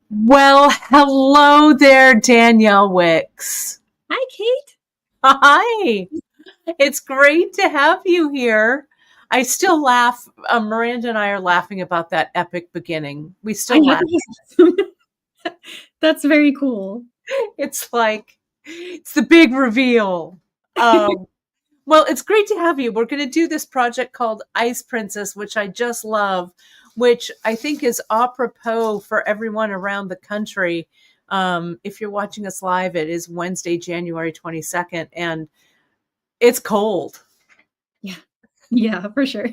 Well, hello there, Danielle Wickes. Hi, Kate. Hi. It's great to have you here. I still laugh. Miranda and I are laughing about that epic beginning. We I still know laugh. that's very cool. It's like, it's the big reveal. Um, well, it's great to have you. We're going to do this project called Ice Princess, which I just love, which I think is apropos for everyone around the country. If you're watching us live, it is Wednesday, January 22nd, and it's cold Yeah. Yeah, for sure.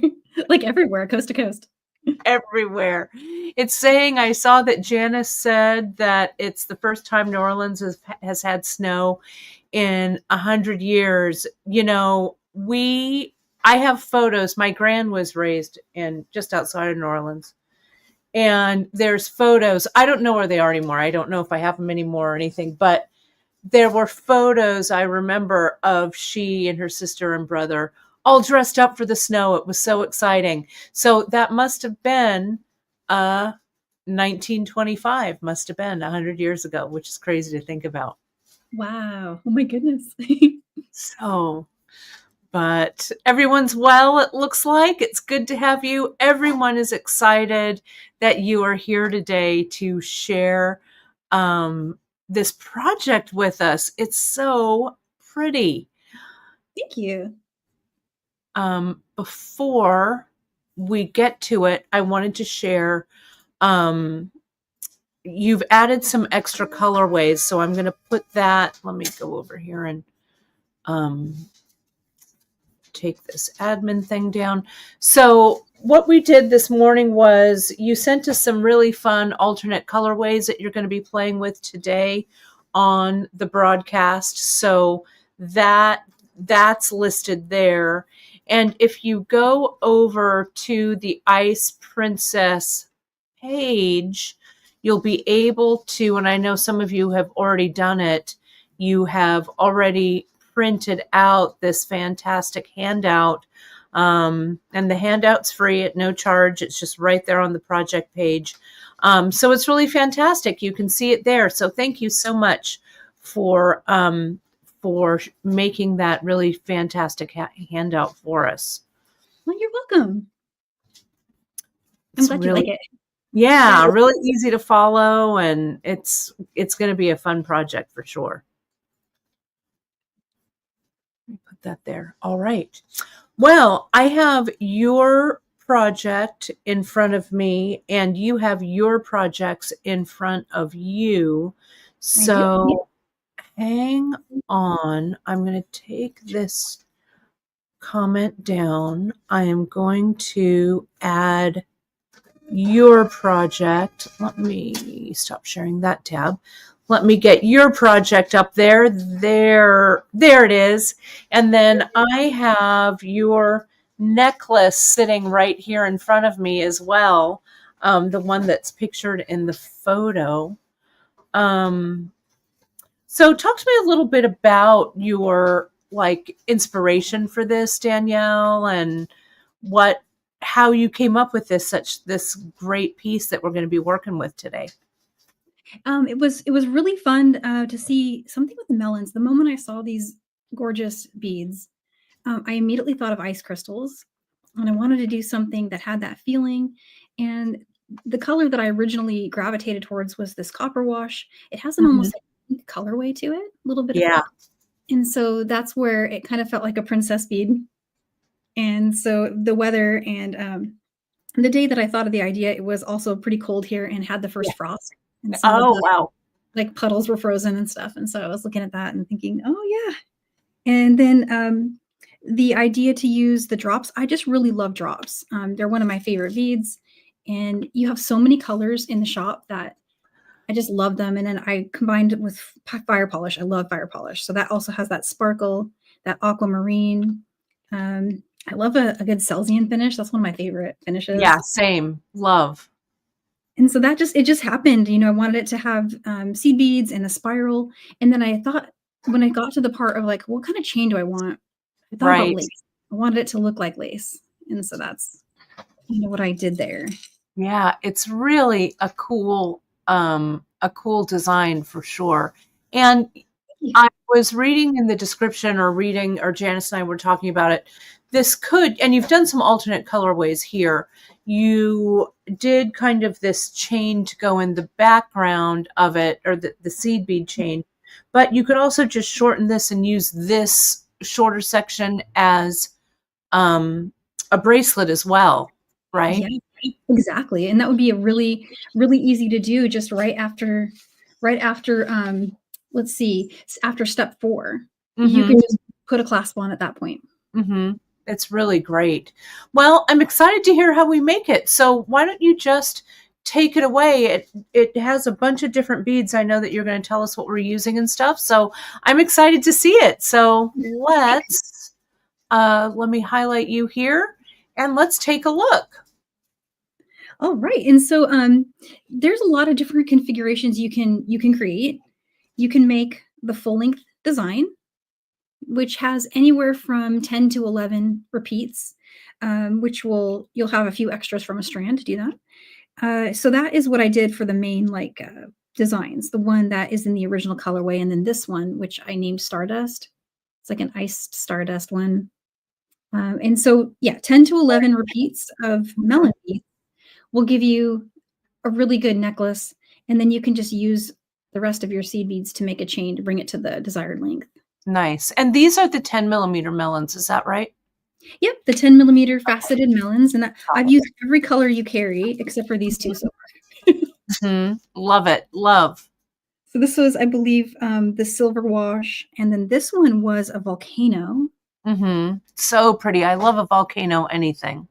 Like everywhere, coast to coast. everywhere. It's saying, I saw that Janice said that it's the first time New Orleans has had snow in 100 years. I have photos. My gran was raised in just outside of New Orleans. And there's photos. I don't know where they are anymore. I don't know if I have them anymore or anything, but there were photos I remember of she and her sister and brother all dressed up for the snow. It was so exciting. So that must have been 1925, must have been 100 years ago, which is crazy to think about. Wow. Oh my goodness. So, but everyone's well, it looks like. It's good to have you. Everyone is excited that you are here today to share this project with us. It's so pretty. Thank you. Before we get to it, I wanted to share um, you've added some extra colorways. So I'm going to put that. Let me go over here and um, take this admin thing down. So what we did this morning was you sent us some really fun alternate colorways that you're going to be playing with today on the broadcast. So that's listed there. And if you go over to the Ice Princess page, you'll be able to, and I know some of you have already done it, you have already printed out this fantastic handout. And the handout's free at no charge. It's just right there on the project page. So it's really fantastic. You can see it there. So thank you so much for making that really fantastic handout for us. Well, you're welcome. I'm It's glad you like really, it. Yeah. yeah, really easy to follow, and it's going to be a fun project for sure. Let me put that there. All right. Well, I have your project in front of me, and you have your projects in front of you. I do. So hang on. I'm going to take this comment down. I am going to add your project. Let me stop sharing that tab. Let me get your project up there. There it is. And then I have your necklace sitting right here in front of me as well. The one that's pictured in the photo. So talk to me a little bit about your inspiration for this, Danielle, and how you came up with this great piece that we're going to be working with today. It was really fun to see something with the melons. The moment I saw these gorgeous beads, I immediately thought of ice crystals, and I wanted to do something that had that feeling. And the color that I originally gravitated towards was this copper wash. It has an Mhm. almost like pink colorway to it, a little bit of, Yeah. and so that's where it kind of felt like a princess bead. And so the weather and the day that I thought of the idea, it was also pretty cold here and had the Yeah. first frost, and some of Oh, the wow. like puddles were frozen and stuff. And so I was looking at that and thinking, oh yeah. And then the idea to use the drops, I just really love drops. They're one of my favorite beads, and you have so many colors in the shop that I just love them. And then I combined it with fire polish. I love fire polish, so that also has that sparkle, that aquamarine. I love a good Celsian finish. That's one of my favorite Yeah, finishes. same. Love. And so it just happened. I wanted it to have seed beads and a spiral. And then I thought, when I got to the part of like, what kind of chain do I want? I thought about Right. lace. I wanted it to look like lace. And so that's what I did there. Yeah, it's really a cool a cool design for sure. And I was reading in the description or Janice and I were talking about it. This could, and you've done some alternate colorways here. You did kind of this chain to go in the background of it, or the seed bead chain, but you could also just shorten this and use this shorter section as a bracelet as well, right? Yeah, exactly. And that would be a really, really easy to do just right after, let's see, after step 4. You Mm-hmm. can just put a clasp on at that point. Mm-hmm. It's really great. Well, I'm excited to hear how we make it. So why don't you just take it away? It has a bunch of different beads. I know that you're going to tell us what we're using and stuff. So I'm excited to see it. So let me highlight you here and let's take a look. All right. And so there's a lot of different configurations you can create. You can make the full length design, which has anywhere from 10 to 11 repeats, which you'll have a few extras from a strand to do that. So that is what I did for the main designs, the one that is in the original colorway, and then this one, which I named Stardust. It's like an iced Stardust one. And so, yeah, 10 to 11 repeats of melon beads will give you a really good necklace, and then you can just use the rest of your seed beads to make a chain to bring it to the desired length. Nice. And these are the 10 millimeter melons. Is that right? Yep, the 10 millimeter faceted melons, and I've used every color you carry except for these two so far. Mm-hmm. Love it. Love. So this was, I believe, the silver wash, and then this one was a volcano. Mm-hmm. So pretty. I love a volcano anything.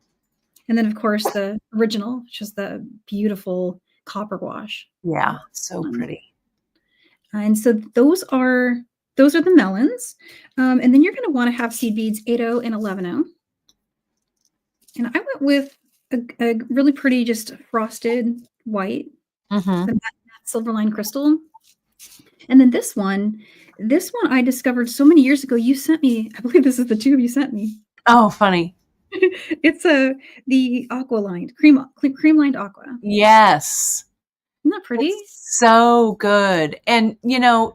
And then, of course, the original, which is the beautiful copper wash. Yeah, so pretty. And so those are the melons. And then you're going to want to have seed beads 8/0 and 11/0. And I went with a really pretty, just frosted white, Mm-hmm. the matte silver line crystal. And then this one I discovered so many years ago. You sent me, I believe this is the tube you sent me. Oh, funny. It's the aqua lined, cream lined aqua. Yes. Isn't that pretty? It's so good. And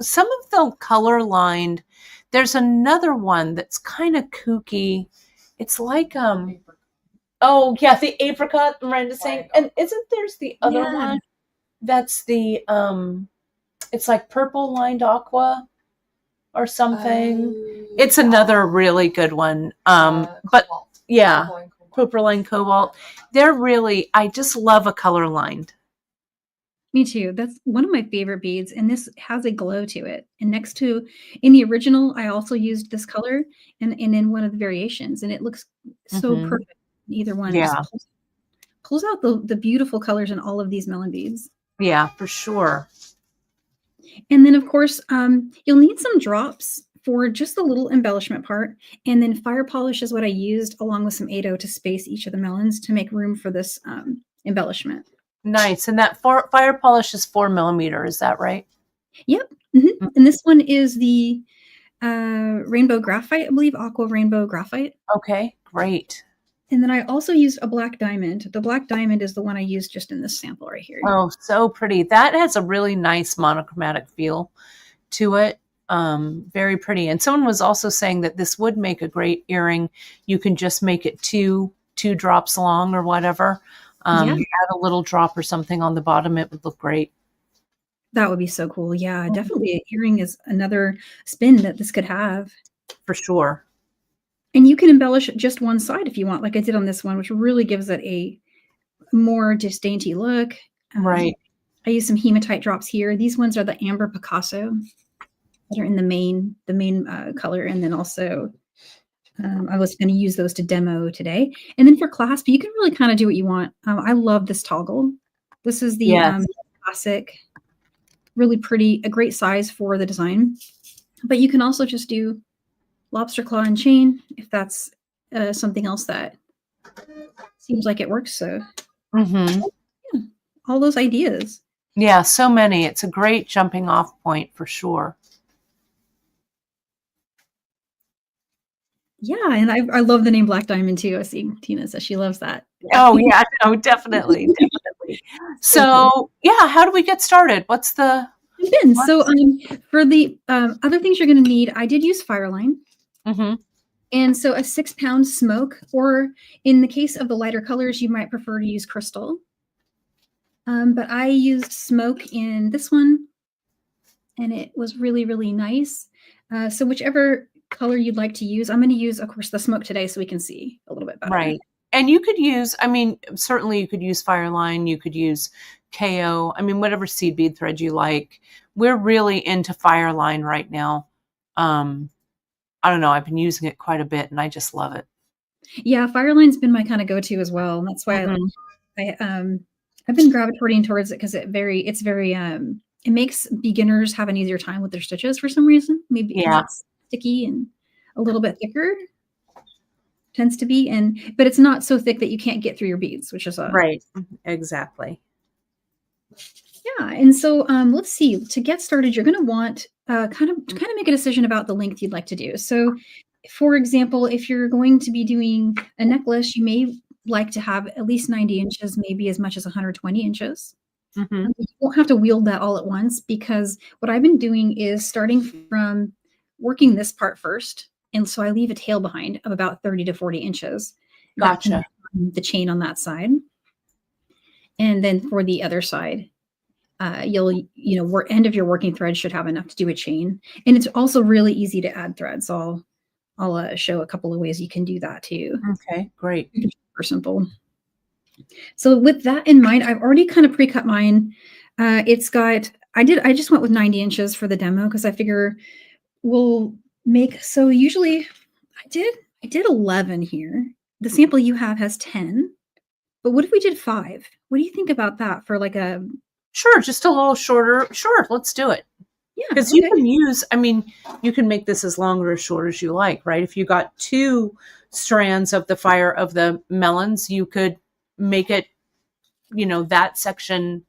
some of the color lined, there's another one that's kind of kooky. It's like oh yeah, the apricot, Miranda's saying. And isn't there's the other one that's the it's like purple lined aqua or something. It's another really good one. But yeah, purple line cobalt. They're really, I just love a color lined. Me too. That's one of my favorite beads, and this has a glow to it. And in the original, I also used this color and in one of the variations, and it looks so perfect in either one. Yeah. It just pulls out the beautiful colors in all of these melon beads. Yeah, for sure. And then, of course, you'll need some drops for just the little embellishment part. And then fire polish is what I used, along with some 8/0 to space each of the melons to make room for this embellishment. Nice. And that fire polish is 4 millimeter. Is that right? Yep. Mm-hmm. And this one is the rainbow graphite, I believe, aqua rainbow graphite. Okay, great. And then I also used a black diamond. The black diamond is the one I used just in this sample right here. Oh, so pretty. That has a really nice monochromatic feel to it. Very pretty. And someone was also saying that this would make a great earring. You can just make it two drops long or whatever. Add a little drop or something on the bottom. It would look great. That would be so cool. Yeah, definitely. An earring is another spin that this could have. For sure. And you can embellish just one side if you want, like I did on this one, which really gives it a more just dainty look. Right. I use some hematite drops here. These ones are the amber Picasso that are in the main color. And then also I was going to use those to demo today. And then for clasp, you can really kind of do what you want. I love this toggle. This is the classic, really pretty, a great size for the design. But you can also just do lobster claw and chain if that's something else that seems like it works. So all those ideas. Yeah, so many. It's a great jumping off point for sure. Yeah, and I love the name Black Diamond too. I see Tina says she loves that. Oh yeah, no, definitely. So cool. So yeah, how do we get started? What's the Jump in. So what's for the other things you're going to need, I did use Fireline. mm-hmm. And so a 6-pound smoke, or in the case of the lighter colors, you might prefer to use crystal. But I used smoke in this one, and it was really, really nice. So whichever color you'd like to use, I'm going to use, of course, the smoke today so we can see a little bit better. Right. And you could use, I mean, certainly you could use Fireline, you could use KO, I mean, whatever seed bead thread you like. We're really into Fireline right now. I don't know, I've been using it quite a bit and I just love it. Yeah, Fireline's been my kind of go-to as well. And that's why Mm-hmm. I've been gravitating towards it because it makes beginners have an easier time with their stitches for some reason. Maybe because Yeah, it's sticky and a little bit thicker tends to be, but it's not so thick that you can't get through your beads, which is right. Exactly. yeah. And so let's see. To get started, you're going to want kind of make a decision about the length you'd like to do. So, for example, if you're going to be doing a necklace, you may like to have at least 90 inches, maybe as much as 120 inches. Mm-hmm. You won't have to wield that all at once, because what I've been doing is starting from working this part first. And so I leave a tail behind of about 30 to 40 inches. That can Gotcha. be the chain on that side. And then for the other side, end of your working thread should have enough to do a chain. And it's also really easy to add threads. So I'll show a couple of ways you can do that too. Okay, great. Super simple. So with that in mind, I've already kind of pre-cut mine. I just went with 90 inches for the demo because I figure we'll make, so usually I did 11 here. The sample you have has 10, but what if we did 5? What do you think about that for like a, Sure, just a little shorter. Sure, let's do it. yeah, Because you okay. can use, I mean, you can make this as long or as short as you like, right? If you got 2 strands of the melons, you could make it, that section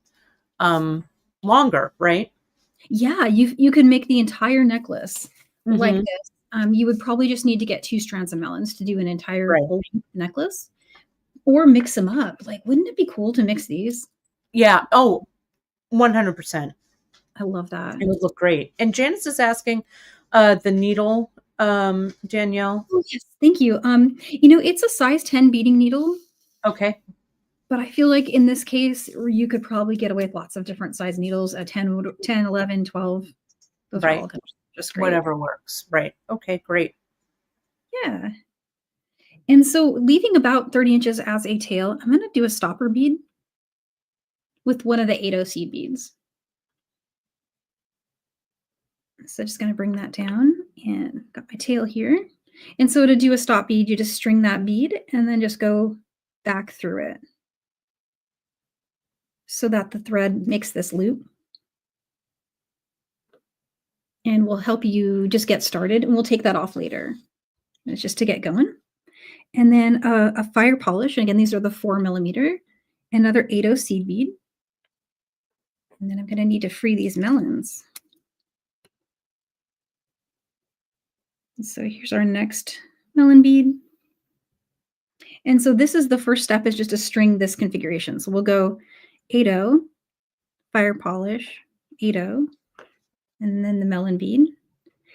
longer, right? Yeah, you could make the entire necklace like Mm-hmm. this. You would probably just need to get 2 strands of melons to do an entire Right. full necklace, or mix them up. Like, wouldn't it be cool to mix these? Yeah. Oh, 100%. I love that. It would look great. And Janice is asking the needle, Danielle. Oh, yes, thank you. It's a size 10 beading needle, Okay. but I feel like in this case, you could probably get away with lots of different size needles, a 10, 11, 12. Those are Right. all just great. Whatever works. Right. Okay, great. Yeah. And so leaving about 30 inches as a tail, I'm going to do a stopper bead with one of the 80 seed beads. So just going to bring that down and got my tail here. And so to do a stop bead, you just string that bead and then just go back through it so that the thread makes this loop. And will help you just get started. And we'll take that off later. It's just to get going. And then a fire polish. And again, these are the 4mm. Another 80 seed bead. And then I'm going to need to free these melons. So here's our next melon bead. And so this is the first step, is just to string this configuration. So we'll go 80, fire polish, 80, and then the melon bead.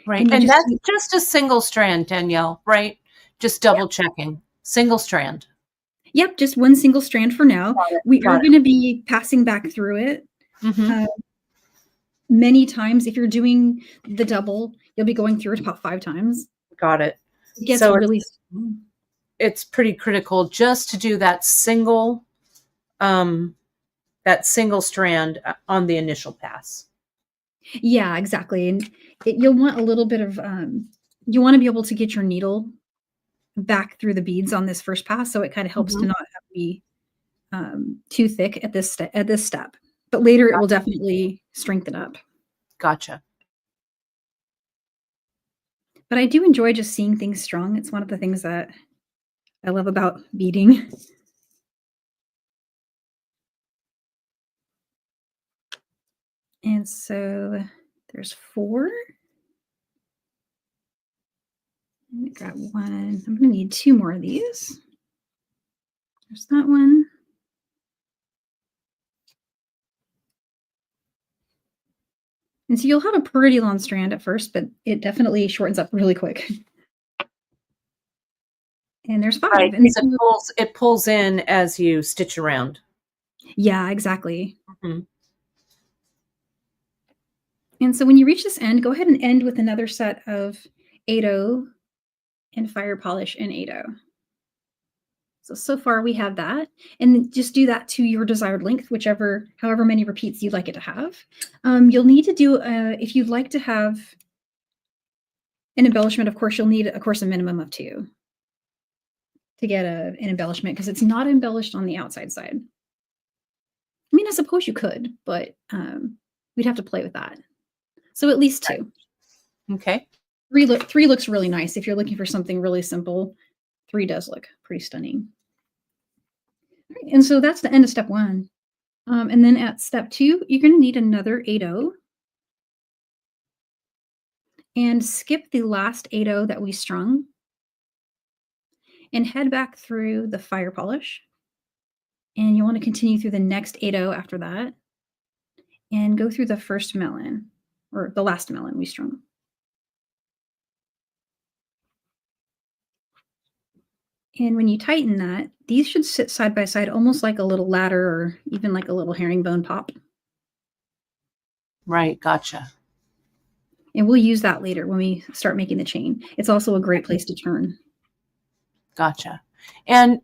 Right. And that's just a single strand, Danielle, right? Just double checking. Single strand. Yep, just one single strand for now. We are going to be passing back through it. Mm-hmm. Many times. If you're doing the double, you'll be going through it about 5 times. Got it. It gets really it's pretty critical just to do that single strand on the initial pass. Yeah, exactly. And you'll want a little bit of you want to be able to get your needle back through the beads on this first pass, so it kind of helps to not have to be too thick at this step. But later it will definitely strengthen up. Gotcha. But I do enjoy just seeing things strong. It's one of the things that I love about beading. And so there's 4. I got 1. I'm going to need 2 more of these. There's that one. And so you'll have a pretty long strand at first, but it definitely shortens up really quick. And there's 5. Right, And because so, it pulls in as you stitch around. yeah, exactly. Mhm. And so when you reach this end, go ahead and end with another set of 8-0 and fire polish in 8-0. So far we have that. And just do that to your desired length, however many repeats you'd like it to have. You'll need to do, if you'd like to have an embellishment, of course, you'll need, a minimum of 2 to get an embellishment because it's not embellished on the outside side. I mean, I suppose you could, but we'd have to play with that. So at least 2. Okay. 3 looks really nice. If you're looking for something really simple, 3 does look pretty stunning. All right, and so that's the end of step 1. And then at step 2, you're going to need another 8-0 and skip the last 8-0 that we strung and head back through the fire polish. And you want to continue through the next 8-0 after that and go through the first melon or the last melon we strung. And when you tighten that, these should sit side by side almost like a little ladder or even like a little herringbone pop. Right, gotcha. And we'll use that later when we start making the chain. It's also a great place to turn. Gotcha. And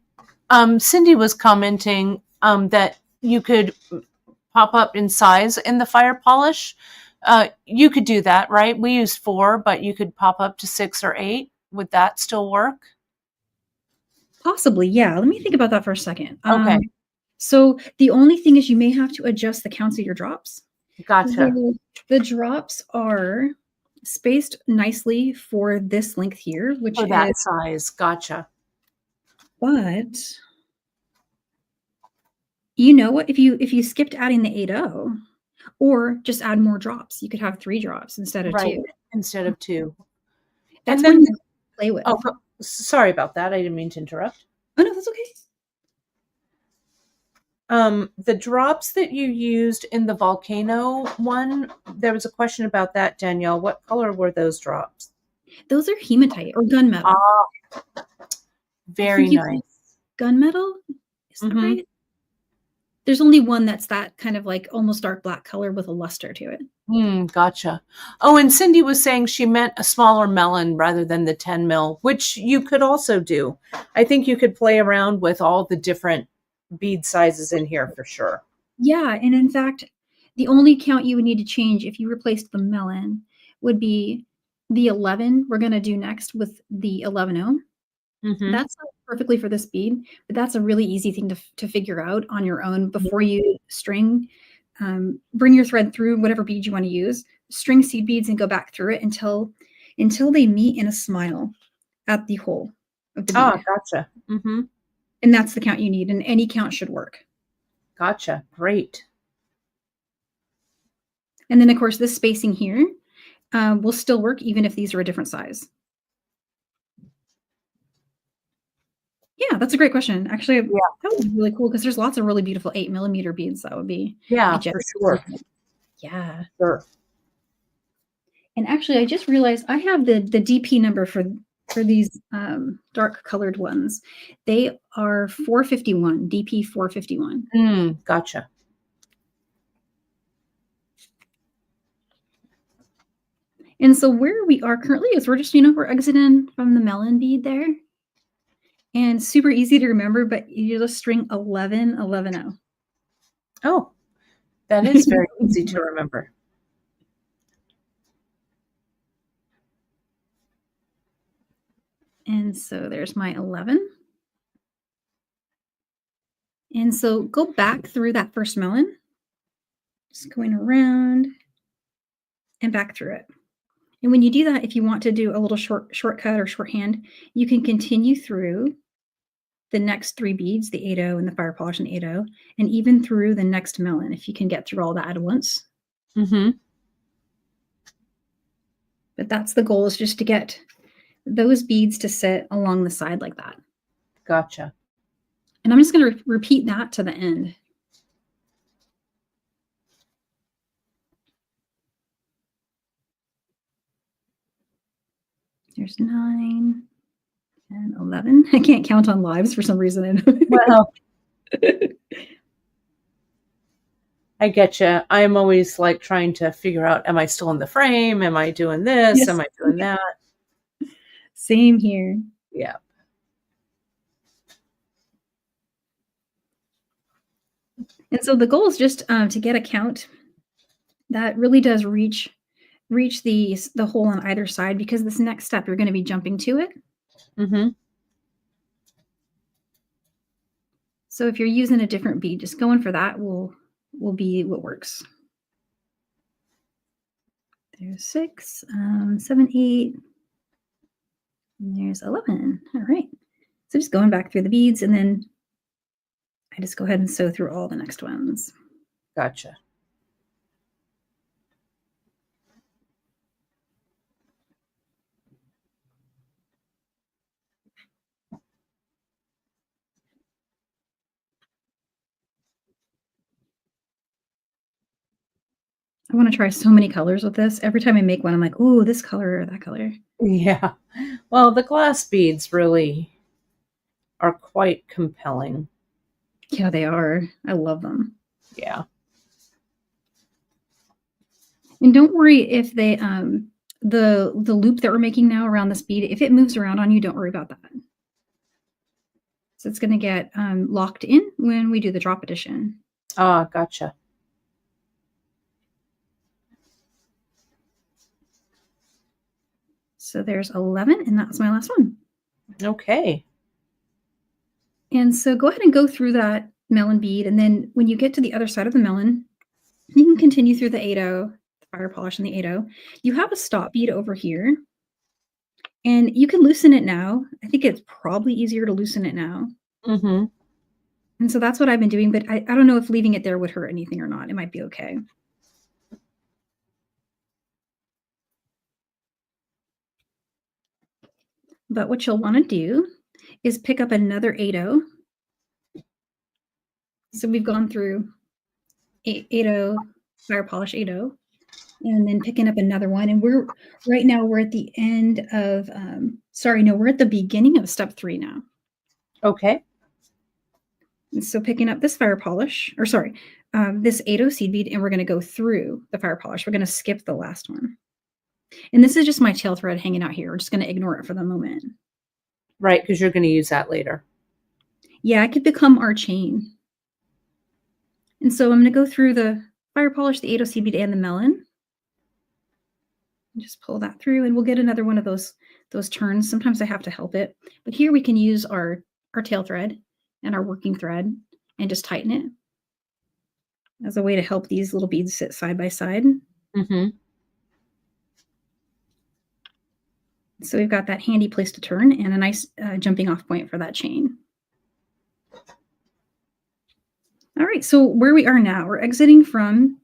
Cindy was commenting that you could pop up in size in the fire polish. You could do that, right? We used 4, but you could pop up to 6 or 8. Would that still work? Possibly, yeah. Let me think about that for a second. Okay. So the only thing is you may have to adjust the counts of your drops. Gotcha. The drops are spaced nicely for this length here, which For that is, size. Gotcha. but you know what? If you skipped adding the 8-0 or just add more drops, you could have 3 drops instead of Right. 2. Instead of 2. That's And one then, you play with. sorry about that. I didn't mean to interrupt. Oh no, that's okay. The drops that you used in the volcano one, there was a question about that, Danielle. What color were those drops? Those are hematite or gunmetal. Ah, I very think you call nice. it gunmetal. Is that Mm-hmm. right? There's only one that's that kind of like almost dark black color with a luster to it. Gotcha. Oh, and Cindy was saying she meant a smaller melon rather than the 10 mil, which you could also do. I think you could play around with all the different bead sizes in here for sure. Yeah, and in fact, the only count you would need to change if you replaced the melon would be the 11 we're going to do next with the 11-0. Mm-hmm. That's not perfectly for this bead, but that's a really easy thing to figure out on your own before you string. Bring your thread through whatever bead you want to use, string seed beads and go back through it until they meet in a smile at the hole of the bead. Gotcha. Mm-hmm. And that's the count you need, and any count should work. Gotcha. Great. And then, of course, this spacing here will still work even if these are a different size. Yeah, that's a great question. Actually, Yeah. that would be really cool because there's lots of really beautiful 8mm beads that would be. Yeah, for sure. Yeah. Sure. And actually, I just realized I have the DP number for these dark colored ones. They are 451, DP 451. Gotcha. And so where we are currently is we're just, we're exiting from the melon bead there. And super easy to remember, but you just string 11, 11-0. Oh, that is very easy to remember. And so there's my 11. And so go back through that first melon, just going around and back through it. And when you do that, if you want to do a little shortcut or shorthand, you can continue through the next 3 beads, the 8-0 and the fire polish and 8-0, and even through the next melon if you can get through all that at once. Mm-hmm. But that's the goal, is just to get those beads to sit along the side like that. Gotcha. And I'm just going to repeat that to the end. There's 9 and 11. I can't count on lives for some reason. Well, I get you. I'm always like trying to figure out, am I still in the frame? Am I doing this? Am Yes. I doing that? Same here. Yeah. And so the goal is just to get a count that really does reach the hole on either side, because this next step you're going to be jumping to it. Mm-hmm. So if you're using a different bead, just going for that will be what works. There's 6, 7, 8, and there's 11. All right. So just going back through the beads, and then I just go ahead and sew through all the next ones. Gotcha. I want to try so many colors with this. Every time I make one, I'm like, ooh, this color or that color. Yeah. Well, the glass beads really are quite compelling. Yeah, they are. I love them. Yeah. And don't worry if they the loop that we're making now around this bead, if it moves around on you, don't worry about that. So it's going to get locked in when we do the drop addition. Ah, gotcha. So there's 11, and that was my last one. Okay. And so go ahead and go through that melon bead, and then when you get to the other side of the melon, you can continue through the 8-0, the fire polish and the 8-0. You have a stop bead over here, and you can loosen it now. I think it's probably easier to loosen it now. Mm-hmm. And so that's what I've been doing, but I don't know if leaving it there would hurt anything or not. It might be okay. But what you'll want to do is pick up another 8-0. So we've gone through 8-0, fire polish 8-0, and then picking up another one. And right now we're at the end of, we're at the beginning of step 3 now. Okay. And so picking up this fire polish, this 8-0 seed bead, and we're going to go through the fire polish. We're going to skip the last one. And this is just my tail thread hanging out here. We're just going to ignore it for the moment. Right, because you're going to use that later. Yeah, it could become our chain. And so I'm going to go through the fire polish, the 8-0 seed bead, and the melon. Just pull that through, and we'll get another one of those turns. Sometimes I have to help it. But here we can use our tail thread and our working thread and just tighten it as a way to help these little beads sit side by side. Mm-hmm. So we've got that handy place to turn and a nice jumping off point for that chain. All right, so where we are now, we're exiting from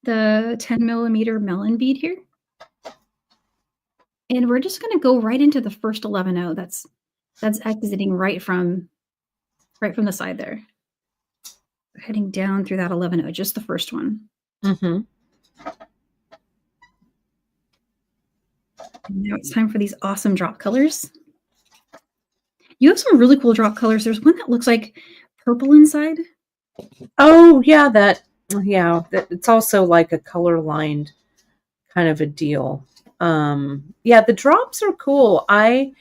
the 10 millimeter melon bead here. And we're just going to go right into the first 11-0 that's exiting right from the side there. We're heading down through that 11-0, just the first one. Mm-hmm. And now it's time for these awesome drop colors. You have some really cool drop colors. There's one that looks like purple inside. Oh, yeah, it's also like a color lined kind of a deal. Yeah, the drops are cool. I've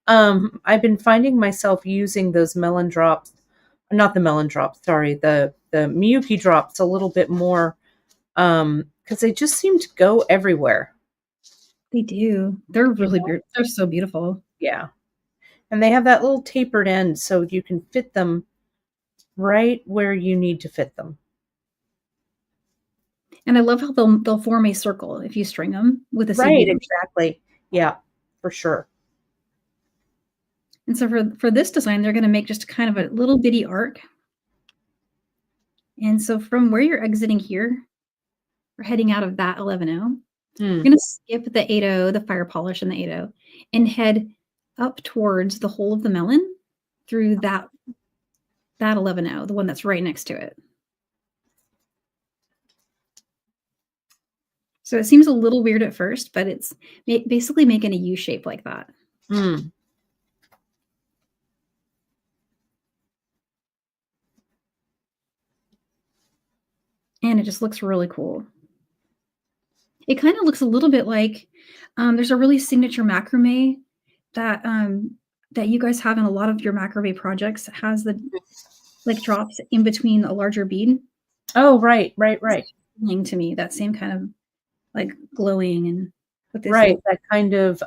been finding myself using those melon drops, not the melon drops, sorry, the Miyuki drops a little bit more, because they just seem to go everywhere. They do. They're really beautiful. They're so beautiful. Yeah. And they have that little tapered end so you can fit them right where you need to fit them. And I love how they'll form a circle if you string them with a Right, CB. exactly. Yeah, for sure. And so for this design, they're going to make just kind of a little bitty arc. And so from where you're exiting here, we're heading out of that 11-0. We're going to skip the 8-0, the fire polish and the 8-0, and head up towards the hole of the melon through that 11-0, the one that's right next to it. So it seems a little weird at first, but it's basically making a U shape like that. Mm. And it just looks really cool. It kind of looks a little bit like there's a really signature macrame that that you guys have in a lot of your macrame projects. It has the like drops in between a larger bead. Oh, right. To me, that same kind of like glowing and with this Right. little That kind of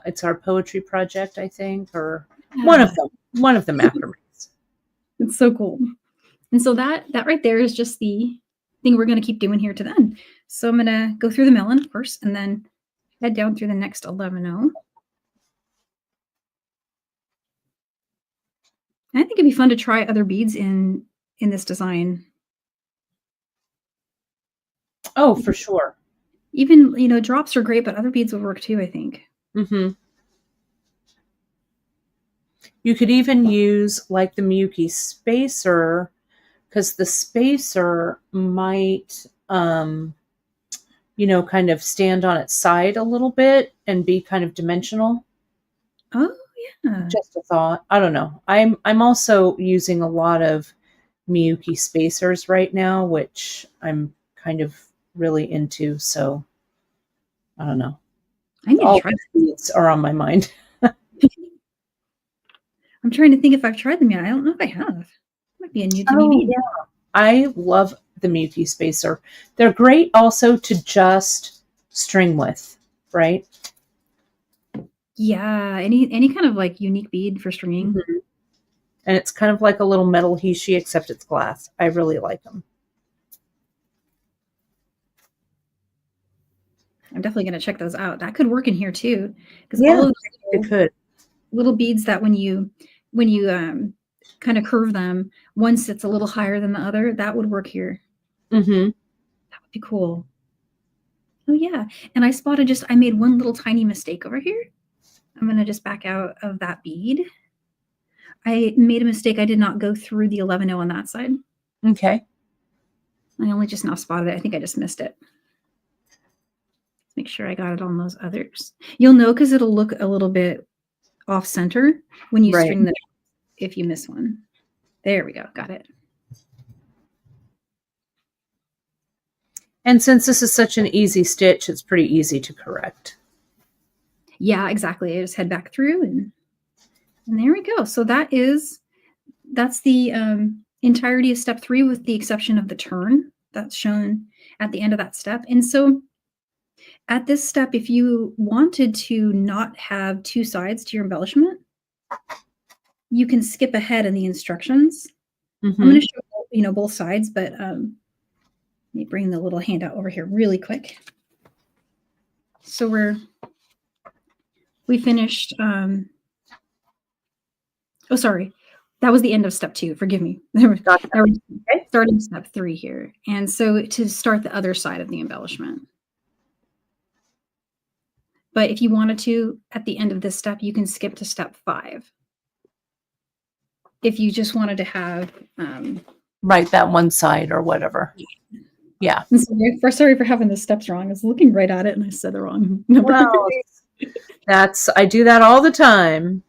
it's our poetry project, I think, or one yeah, of them. One of the macrames. it's so cool. And so that right there is just the thing we're going to keep doing here to the end. So I'm going to go through the melon, of course, and then head down through the next 11-0. I think it'd be fun to try other beads in this design. Oh, for sure. Even, drops are great, but other beads would work too, I think. Mm-hmm. You could even use like the Miyuki spacer, because the spacer might, kind of stand on its side a little bit and be kind of dimensional. Oh, yeah. Just a thought. I don't know. I'm also using a lot of Miyuki spacers right now, which I'm kind of really into. So I don't know. I need to All try these beads are on my mind. I'm trying to think if I've tried them yet. I don't know if I have. Might be a new to me Oh bead. yeah, I love the Miyuki spacer. They're great also to just string with, right? Yeah, any kind of like unique bead for stringing. Mhm. And it's kind of like a little metal heishi, except it's glass. I really like them. I'm definitely going to check those out. That could work in here too, because Yeah, all of it those could. little beads that when you kind of curve them, one sits a little higher than the other. That would work here. Mm-hmm. That would be cool. Oh yeah, and I made one little tiny mistake over here. I'm going to just back out of that bead. I made a mistake. I did not go through the 11-0 on that side. Okay. I only just now spotted it. I think I just missed it. Let's make sure I got it on those others. You'll know because it'll look a little bit off center when you Right. string the if you miss one. There we go. Got it. And since this is such an easy stitch, it's pretty easy to correct. Yeah, exactly. I just head back through and there we go. So that's the entirety of step 3 with the exception of the turn that's shown at the end of that step. And so at this step, if you wanted to not have two sides to your embellishment, you can skip ahead in the instructions. Mm-hmm. I'm going to show both sides, but let me bring the little handout over here really quick. So we finished. Oh, sorry, that was the end of step 2. Forgive me. Gotcha. Now we're Okay. starting step 3 here, and so to start the other side of the embellishment. But if you wanted to, at the end of this step, you can skip to step 5. If you just wanted to have Right, that one side or whatever. Yeah. and sorry for having the steps wrong. I was looking right at it and I said the wrong number. Well, I do that all the time.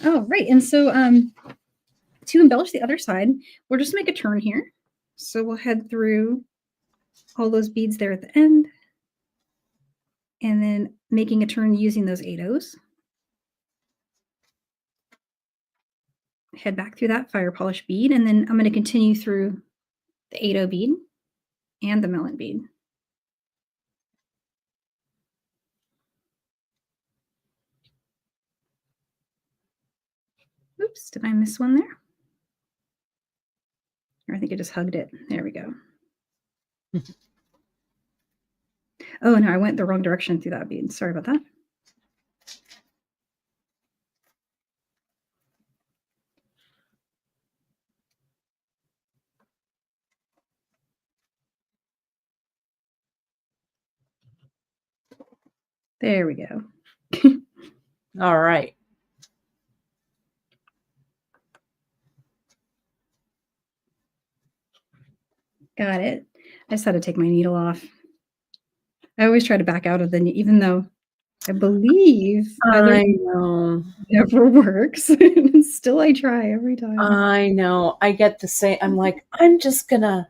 Oh, right. And so to embellish the other side, we'll just make a turn here. So we'll head through all those beads there at the end and then making a turn using those 8/0s. Head back through that fire polish bead, and then I'm going to continue through the 8/0 bead and the melon bead. Oops, did I miss one there? Or I think I just hugged it. There we go. Oh, no, I went the wrong direction through that bead. Sorry about that. There we go. All right. Got it. I just had to take my needle off. I always try to back out of the even though I believe other I know. never works. Still I try every time. I know. I get the same. I'm like, I'm just gonna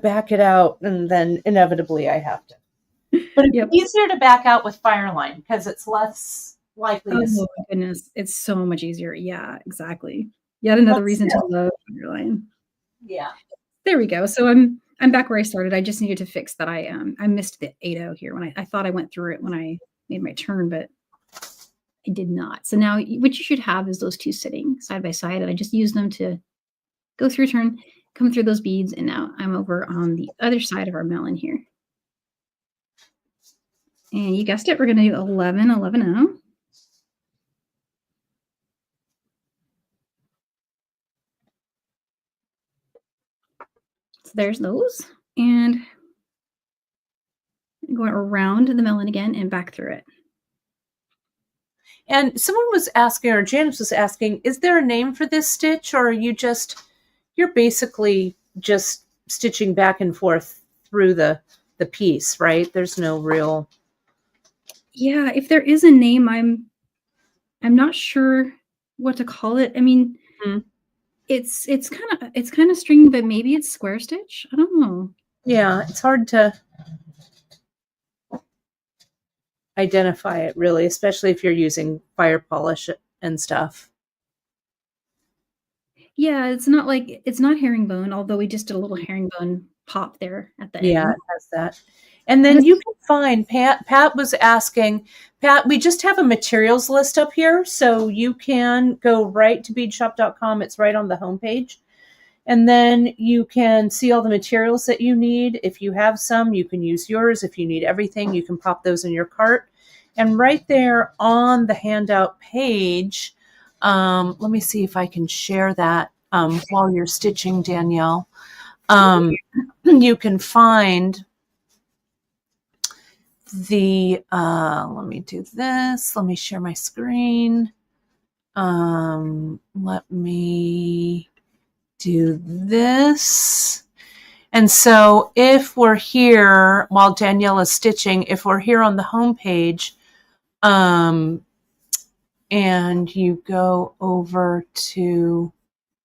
back it out, and then inevitably I have to. But it's Yep. easier to back out with Fireline because it's less likely Oh to my slip. goodness. It's so much easier. Yeah, exactly. Yet another But reason to still, love Underline. yeah. There we go. So I'm back where I started. I just needed to fix that I missed the 8-0 here when I thought I went through it when I made my turn, but I did not. So now what you should have is those two sitting side by side, and I just use them to go through turn, come through those beads, and now I'm over on the other side of our melon here. And you guessed it, we're going to do 11, 11, 0. So there's those. And going around the melon again and back through it. And someone was asking, or Janice was asking, is there a name for this stitch, or are you're basically just stitching back and forth through the piece, right? There's no real. Yeah, if there is a name, I'm not sure what to call it. I mean, it's kind of string, but maybe it's square stitch. I don't know. Yeah, it's hard to identify it really, especially if you're using fire polish and stuff. Yeah, it's not herringbone, although we just did a little herringbone pop there at the Yeah, end. it has that. And then you can find Pat was asking, Pat, we just have a materials list up here, so you can go right to beadshop.com. It's right on the homepage. And then you can see all the materials that you need. If you have some, you can use yours. If you need everything, you can pop those in your cart. And right there on the handout page, let me see if I can share that while you're stitching, Danielle. You can find let me do this. Let me share my screen. Let me do this. And so if we're here while Danielle is stitching, if we're here on the home page, and you go over to,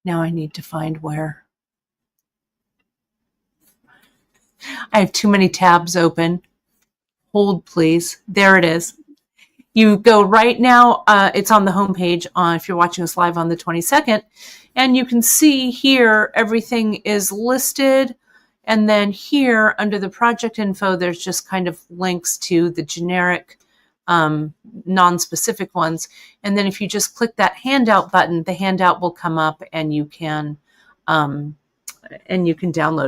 now I need to find where. I have too many tabs open. Hold, please. There it is. You go right now. It's on the homepage if you're watching us live on the 22nd. And you can see here everything is listed. And then here under the project info, there's just kind of links to the generic non-specific ones. And then if you just click that handout button, the handout will come up and you can download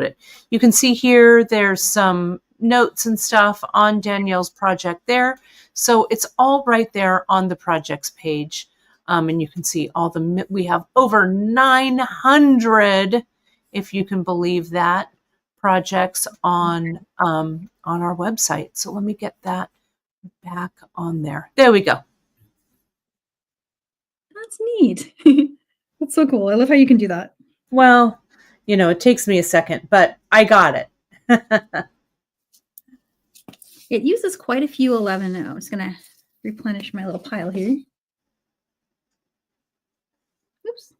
it. You can see here there's some notes and stuff on Danielle's project there. So it's all right there on the projects page. And you can see we have over 900, if you can believe that, projects on our website. So let me get that back on there. There we go. That's neat. That's so cool. I love how you can do that. Well, it takes me a second, but I got it. It uses quite a few 11. I'm just going to replenish my little pile here. Oops.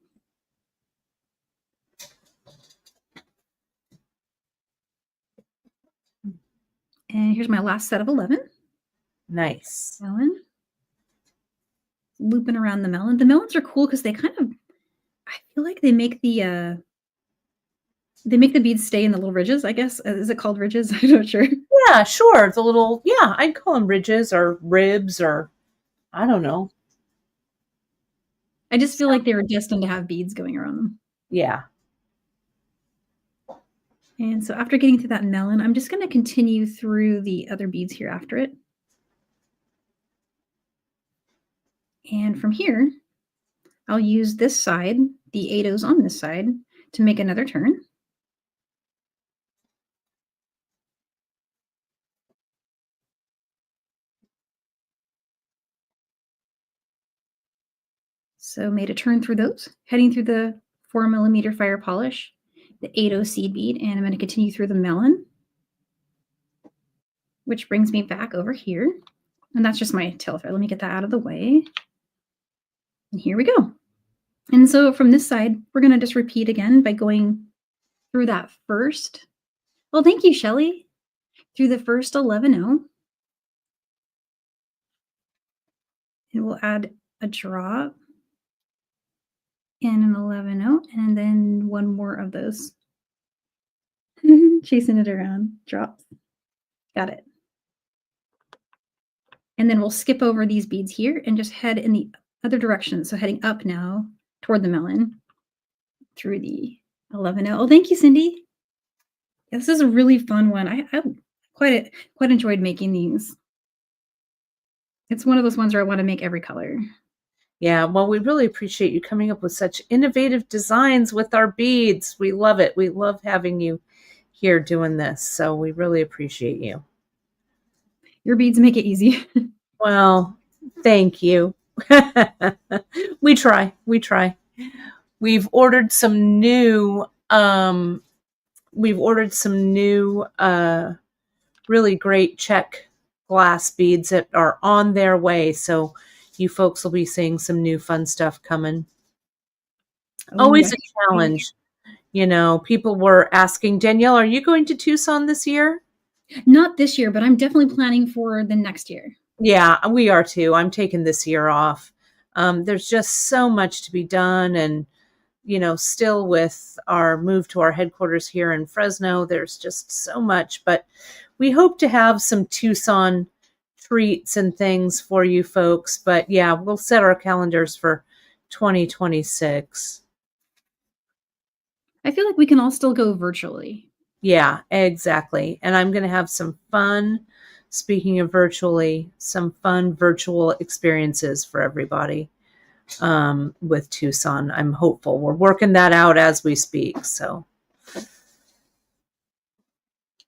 And here's my last set of 11. Nice. Melon. Looping around the melon. The melons are cool because they kind of, I feel like they make the beads stay in the little ridges, I guess. Is it called ridges? I'm not sure. Yeah, sure. The little, I'd call them ridges or ribs or I don't know. I just feel like they were destined to have beads going around them. Yeah. And so after getting to that melon, I'm just going to continue through the other beads here after it. And from here, I'll use this side, the 8-0s on this side, to make another turn. So made a turn through those, heading through the 4mm fire polish, the 80 seed bead, and I'm going to continue through the melon, which brings me back over here. And that's just my tail thread. Let me get that out of the way. And here we go. And so from this side, we're going to just repeat again by going through that first. Well, thank you, Shelly. Through the first 11-0. And we'll add a drop and an 11-0, and then one more of those. Chasing it around. Drops. Got it. And then we'll skip over these beads here and just head in the other direction. So heading up now toward the melon through the 11-0. Oh, thank you, Cindy. Yeah, this is a really fun one. I quite enjoyed making these. It's one of those ones where I want to make every color. Yeah, well, we really appreciate you coming up with such innovative designs with our beads. We love it. We love having you here doing this. So we really appreciate you. Your beads make it easy. Well, thank you. We try. We've ordered some new really great check glass beads that are on their way. So you folks will be seeing some new fun stuff coming. Always a challenge. You know, people were asking, Danielle, are you going to Tucson this year? Not this year, but I'm definitely planning for the next year. Yeah, we are too. I'm taking this year off. There's just so much to be done. And, you know, still with our move to our headquarters here in Fresno, there's just so much. But we hope to have some Tucson treats and things for you folks. But yeah, we'll set our calendars for 2026. I feel like we can all still go virtually. Yeah, exactly. And I'm going to have some fun, speaking of virtually, some fun virtual experiences for everybody with Tucson. I'm hopeful. We're working that out as we speak. So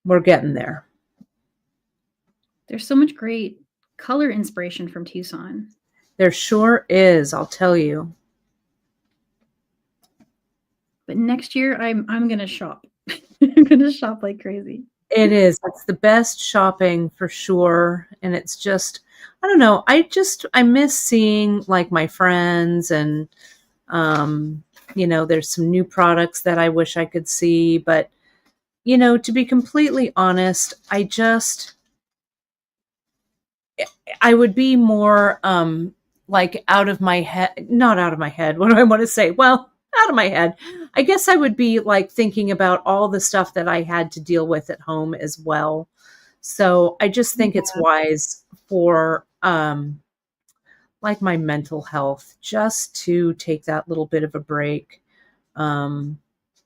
we're getting there. There's so much great color inspiration from Tucson. There sure is, I'll tell you. But next year, I'm going to shop. I'm going to shop like crazy. It is. It's the best shopping for sure. And it's just, I don't know. I miss seeing like my friends and, you know, there's some new products that I wish I could see. But, you know, to be completely honest, I would be more like out of my head, not out of my head. What do I want to say? Well, out of my head. I guess I would be like thinking about all the stuff that I had to deal with at home as well. So I just think it's wise for like my mental health just to take that little bit of a break. But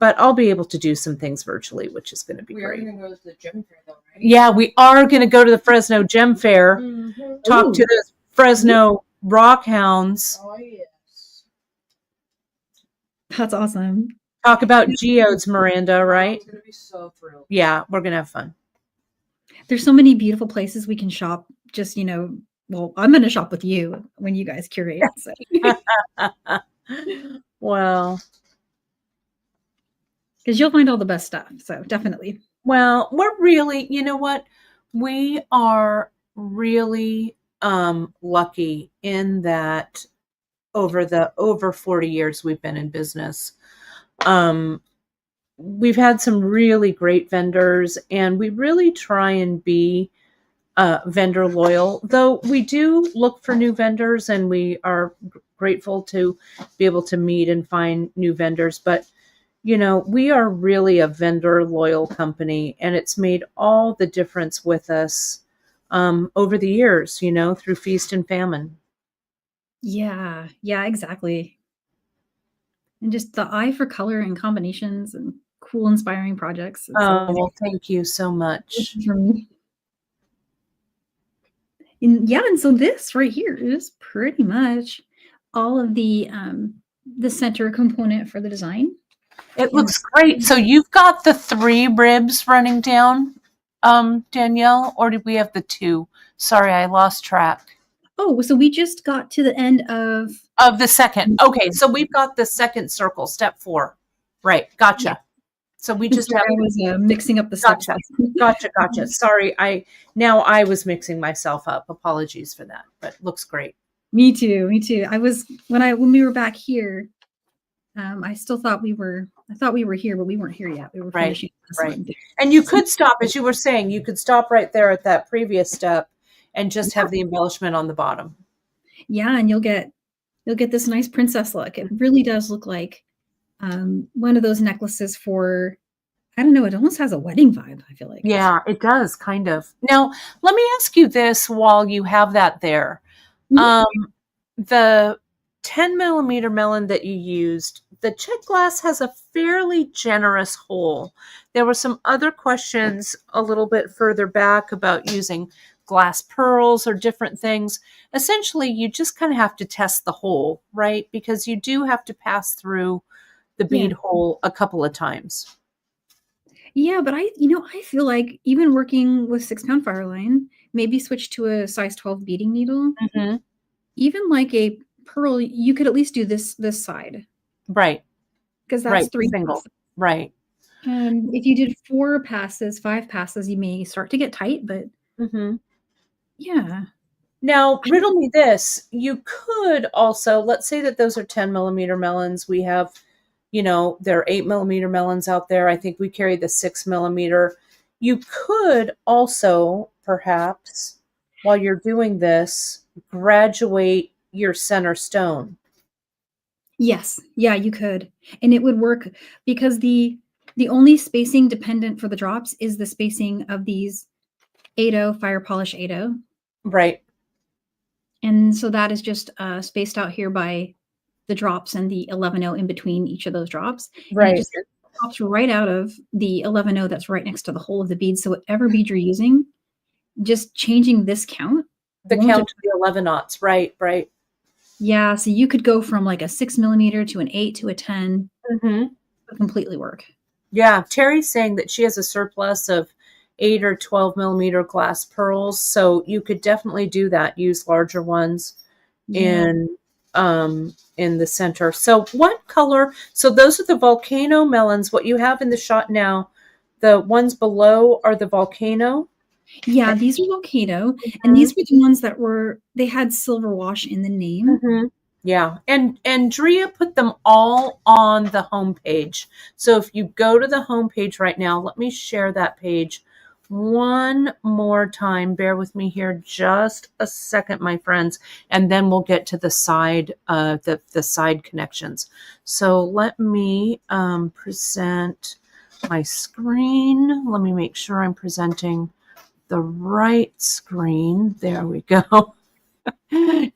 I'll be able to do some things virtually, which is going to be great. We are going to go to the gem fair though, right? Yeah, we are going to go to the Fresno Gem Fair, talk to the Fresno Rock Hounds. Oh, yes. That's awesome. Talk about geodes, Miranda, right? I'm going to be so thrilled. Yeah, we're going to have fun. There's so many beautiful places we can shop. Just, you know, well, I'm going to shop with you when you guys curate. So. Well, because you'll find all the best stuff. So definitely. Well, we're really, you know what? We are really lucky in that over 40 years we've been in business. We've had some really great vendors, and we really try and be vendor loyal, though we do look for new vendors, and we are grateful to be able to meet and find new vendors. But, you know, we are really a vendor loyal company, and it's made all the difference with us over the years, you know, through feast and famine. Yeah, exactly. And just the eye for color and combinations and cool, inspiring projects. Well, thank you so much. And so this right here is pretty much all of the center component for the design. It looks great. So you've got the 3 ribs running down, Danielle, or did we have the 2? Sorry, I lost track. Oh, so we just got to the end of the second. Okay, so we've got the second circle, step 4. Right, gotcha. So we just Sorry, have I was mixing up the steps. Gotcha. Sorry, I was mixing myself up. Apologies for that, but looks great. Me too. Me too. I was when we were back here. I still thought I thought we were here, but we weren't here yet. We were Right, finishing this right. one. And you could stop, as you were saying, you could stop right there at that previous step and just have the embellishment on the bottom. Yeah, and you'll get this nice princess look. It really does look like one of those necklaces for, I don't know, it almost has a wedding vibe, I feel like. Yeah, it does, kind of. Now, let me ask you this while you have that there. Mhm. The 10 millimeter melon that you used, the check glass has a fairly generous hole. There were some other questions a little bit further back about using glass pearls or different things. Essentially, you just kind of have to test the hole, right? Because you do have to pass through the bead hole a couple of times. Yeah, but I feel like even working with 6 pound Fireline, maybe switch to a size 12 beading needle, Mm-hmm. even like a pearl, you could at least do this side Right, because that's right. 3 Single. passes. Right. If you did 4 passes, 5 passes, you may start to get tight, but Mm-hmm. yeah. Now, riddle me this. You could also, let's say that those are 10 millimeter melons. We have, there are 8 millimeter melons out there. I think we carry the 6 millimeter. You could also, perhaps, while you're doing this, graduate your center stone. Yes. Yeah, you could. And it would work because the only spacing dependent for the drops is the spacing of these 8-0 fire polish 8-0. Right. And so that is just spaced out here by the drops and the 11-0 in between each of those drops. And it Right. just pops right out of the 11-0 that's right next to the hole of the bead. So whatever bead you're using, just changing this count. The count to the 11 knots. Right. Right. Yeah. So you could go from like a 6 millimeter to an 8 to a 10. Mm-hmm. Would completely work. Yeah, Terry's saying that she has a surplus of 8 or 12 millimeter glass pearls, so you could definitely do that. Use larger ones Yeah. in the center. So what color? So those are the volcano melons. What you have in the shot now, the ones below are the volcano. Yeah, these were volcano, and these were the ones that they had silver wash in the name. Mm-hmm. Yeah, and Drea put them all on the homepage. So if you go to the homepage right now, let me share that page one more time. Bear with me here just a second, my friends, and then we'll get to the side the side connections. So let me present my screen. Let me make sure I'm presenting the right screen. There we go.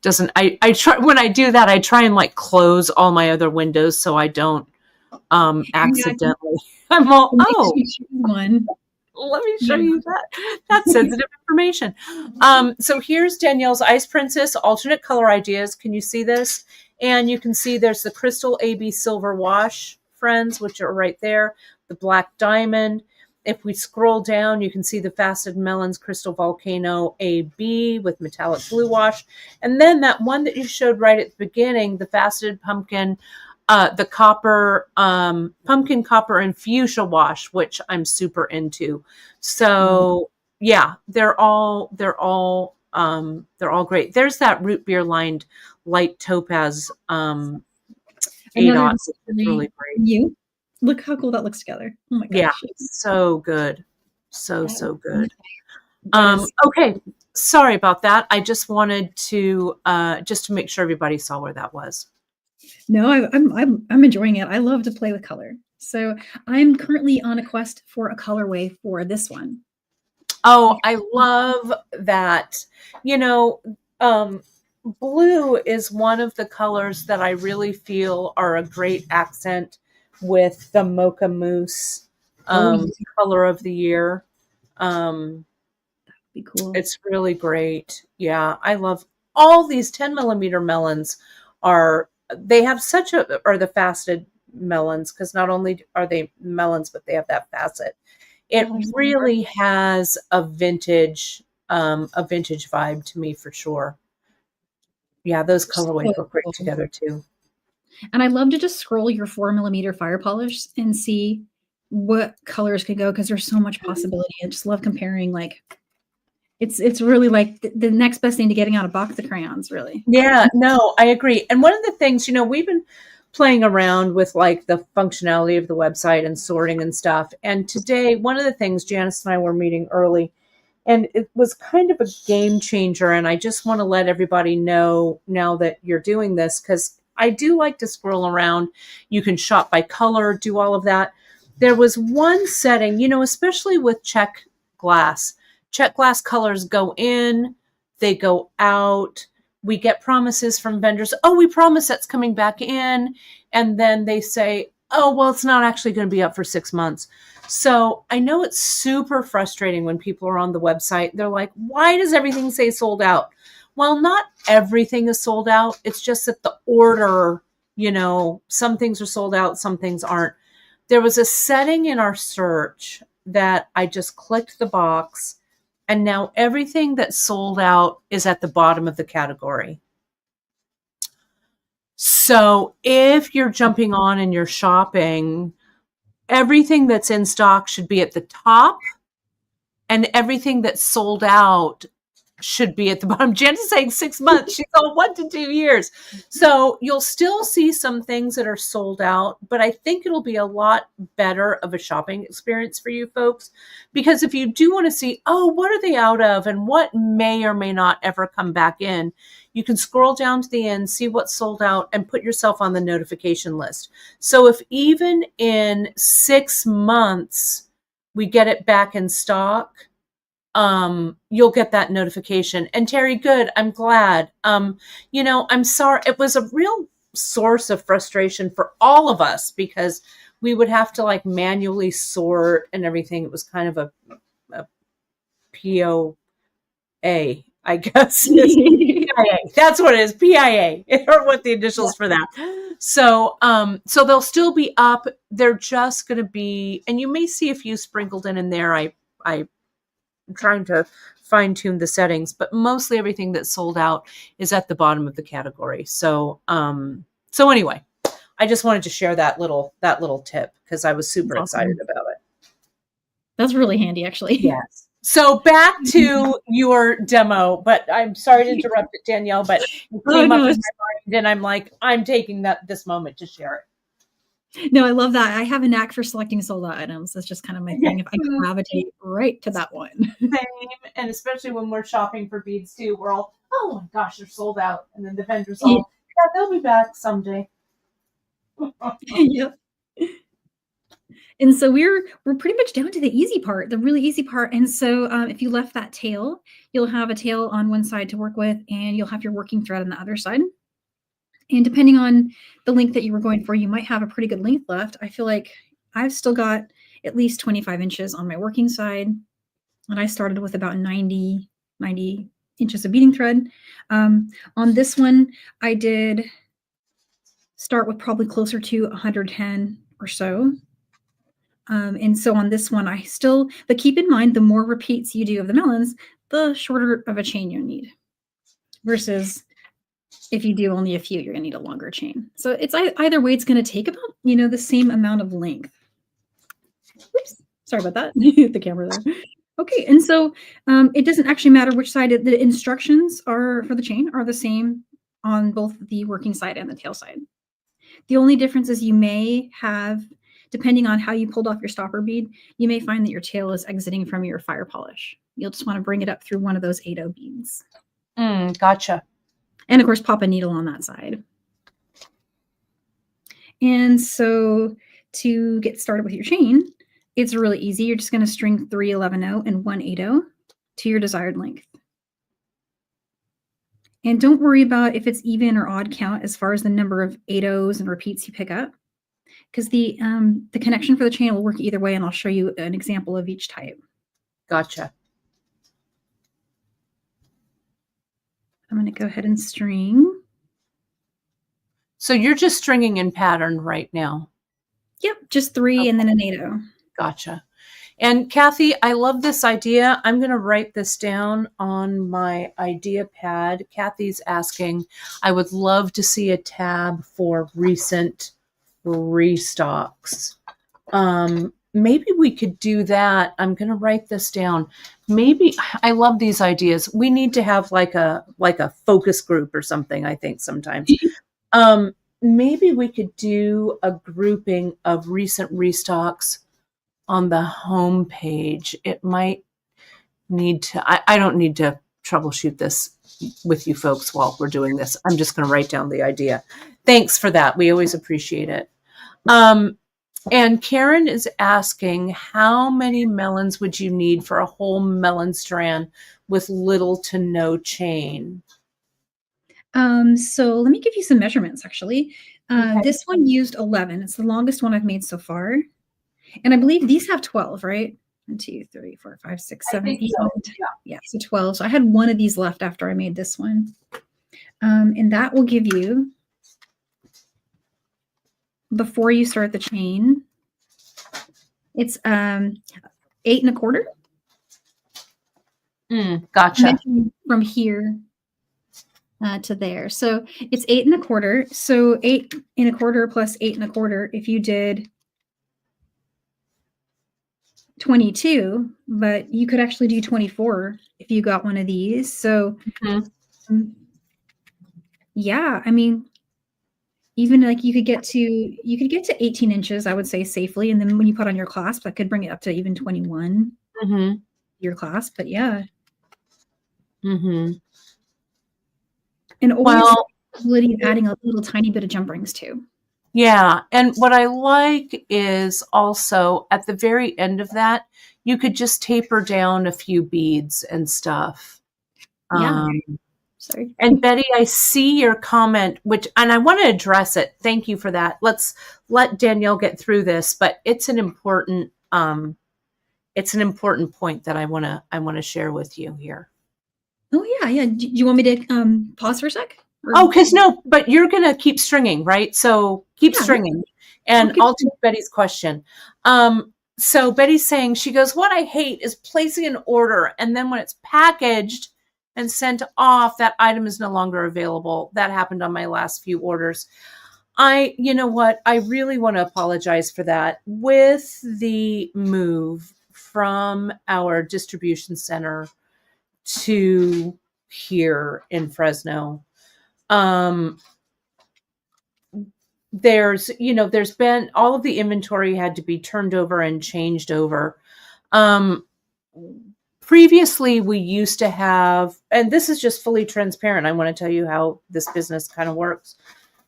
Doesn't I try when I do that, I try and like close all my other windows so I don't accidentally. I'm all One. let me show you that. That's sensitive information. So here's Danielle's Ice Princess alternate color ideas. Can you see this? And you can see there's the Crystal AB Silver Wash, friends, which are right there. The Black Diamond. If we scroll down, you can see the Faceted Melons Crystal Volcano AB with metallic blue wash. And then that one that you showed right at the beginning, the Faceted Pumpkin, the copper, pumpkin copper and fuchsia wash, which I'm super into. So yeah, they're all great. There's that root beer lined light topaz, Another ADOT. It's really great. You look how cool that looks together. Oh my gosh. Yeah, so good. So good. Yes. Okay. Sorry about that. I just wanted to just to make sure everybody saw where that was. No, I'm enjoying it. I love to play with color. So I'm currently on a quest for a colorway for this one. Oh, I love that. Blue is one of the colors that I really feel are a great accent with the Mocha Mousse color of the year. Be cool. It's really great. Yeah, I love all these 10 millimeter melons they have are the faceted melons, because not only are they melons, but they have that facet. It really has a vintage vibe to me for sure. Yeah, those colorways look great together too. And I love to just scroll your 4 millimeter fire polish and see what colors could go because there's so much possibility. I just love comparing. Like, it's really like the next best thing to getting out a box of crayons, really. Yeah, no, I agree. And one of the things, we've been playing around with like the functionality of the website and sorting and stuff. And today, one of the things, Janice and I were meeting early, and it was kind of a game changer. And I just want to let everybody know now that you're doing this, because I do like to scroll around. You can shop by color, do all of that. There was one setting, especially with check glass. Check glass colors go in, they go out. We get promises from vendors. Oh, we promise that's coming back in. And then they say, oh, well, it's not actually going to be up for 6 months. So I know it's super frustrating when people are on the website. They're like, why does everything say sold out? Well, not everything is sold out. It's just that the order, some things are sold out, some things aren't. There was a setting in our search that I just clicked the box, and now everything that's sold out is at the bottom of the category. So if you're jumping on and you're shopping, everything that's in stock should be at the top, and everything that's sold out should be at the bottom. Jen is saying 6 months. She's all 1 to 2 years. So you'll still see some things that are sold out, but I think it'll be a lot better of a shopping experience for you folks. Because if you do want to see, oh, what are they out of and what may or may not ever come back in, you can scroll down to the end, see what's sold out, and put yourself on the notification list. So if even in 6 months we get it back in stock, you'll get that notification. And Terry, good. I'm glad. I'm sorry. It was a real source of frustration for all of us because we would have to like manually sort and everything. It was kind of a POA, I guess. PIA. That's what it is. PIA, or what the initials for that. So they'll still be up. They're just going to be, and you may see a few sprinkled in there. I'm trying to fine tune the settings, but mostly everything that's sold out is at the bottom of the category. So anyway, I just wanted to share that little tip because I was super excited about it. That's really handy, actually. Yes. So back to your demo, but I'm sorry to interrupt it, Danielle, but it came up in my mind and I'm like, I'm taking this moment to share it. No, I love that. I have a knack for selecting sold out items. That's just kind of my thing. If I gravitate right to that one. Same. And especially when we're shopping for beads too, we're all, oh my gosh, they're sold out. And then the vendors all, yeah, they'll be back someday. Yep. And so we're pretty much down to the easy part, the really easy part. And so if you left that tail, you'll have a tail on one side to work with, and you'll have your working thread on the other side. And depending on the length that you were going for, you might have a pretty good length left. I feel like I've still got at least 25 inches on my working side. And I started with about 90 inches of beading thread. On this one, I did start with probably closer to 110 or so. And so on this one, but keep in mind, the more repeats you do of the melons, the shorter of a chain you need. Versus if you do only a few, you're going to need a longer chain. So it's either way, it's going to take about, the same amount of length. Oops, sorry about that. The camera there. Okay, and so it doesn't actually matter which side. The instructions are for the chain are the same on both the working side and the tail side. The only difference is you may have, depending on how you pulled off your stopper bead, you may find that your tail is exiting from your fire polish. You'll just want to bring it up through one of those 8/0 beads. Gotcha. And of course, pop a needle on that side. And so to get started with your chain, it's really easy. You're just going to string 3 11/0 and 1 8/0 to your desired length. And don't worry about if it's even or odd count as far as the number of 8/0s and repeats you pick up, because the connection for the chain will work either way, and I'll show you an example of each type. Gotcha. I'm going to go ahead and string. So you're just stringing in pattern right now? Yep, just 3 and then an 8/0. Gotcha. And Kathy, I love this idea. I'm going to write this down on my idea pad. Kathy's asking, I would love to see a tab for recent restocks. maybe we could do that. I'm going to write this down. Maybe I love these ideas. We need to have like a focus group or something, I think sometimes. Maybe we could do a grouping of recent restocks on the home page. It might need to, I don't need to troubleshoot this with you folks while we're doing this. I'm just going to write down the idea. Thanks for that. We always appreciate it. And Karen is asking, how many melons would you need for a whole melon strand with little to no chain? So let me give you some measurements, actually. Okay. This one used 11. It's the longest one I've made so far. And I believe these have 12, right? 1, 2, 3, 4, 5, 6, 7, 8, 9, 10. Yeah, so 12. So I had one of these left after I made this one. And that will give you, before you start the chain, it's 8 1/4. Gotcha. From here to there. So it's 8 1/4. So 8 1/4 plus 8 1/4, if you did 22, but you could actually do 24 if you got one of these. So yeah, I mean, even like you could get to 18 inches, I would say, safely. And then when you put on your clasp, that could bring it up to even 21, your clasp. But yeah. And always possibility of adding a little tiny bit of jump rings too. Yeah. And what I like is also at the very end of that, you could just taper down a few beads and stuff. Yeah. Sorry. And Betty, I see your comment, and I want to address it. Thank you for that. Let's let Danielle get through this, but it's an important point that I want to share with you here. Oh yeah. Do you want me to pause for a sec? But you're going to keep stringing, right? So keep stringing, and I'll take Betty's question. So Betty's saying, she goes, what I hate is placing an order, and then when it's packaged and sent off, that item is no longer available. That happened on my last few orders. You know what? I really want to apologize for that. With the move from our distribution center to here in Fresno, there's been all of the inventory had to be turned over and changed over. Previously, we used to have, and this is just fully transparent, I want to tell you how this business kind of works.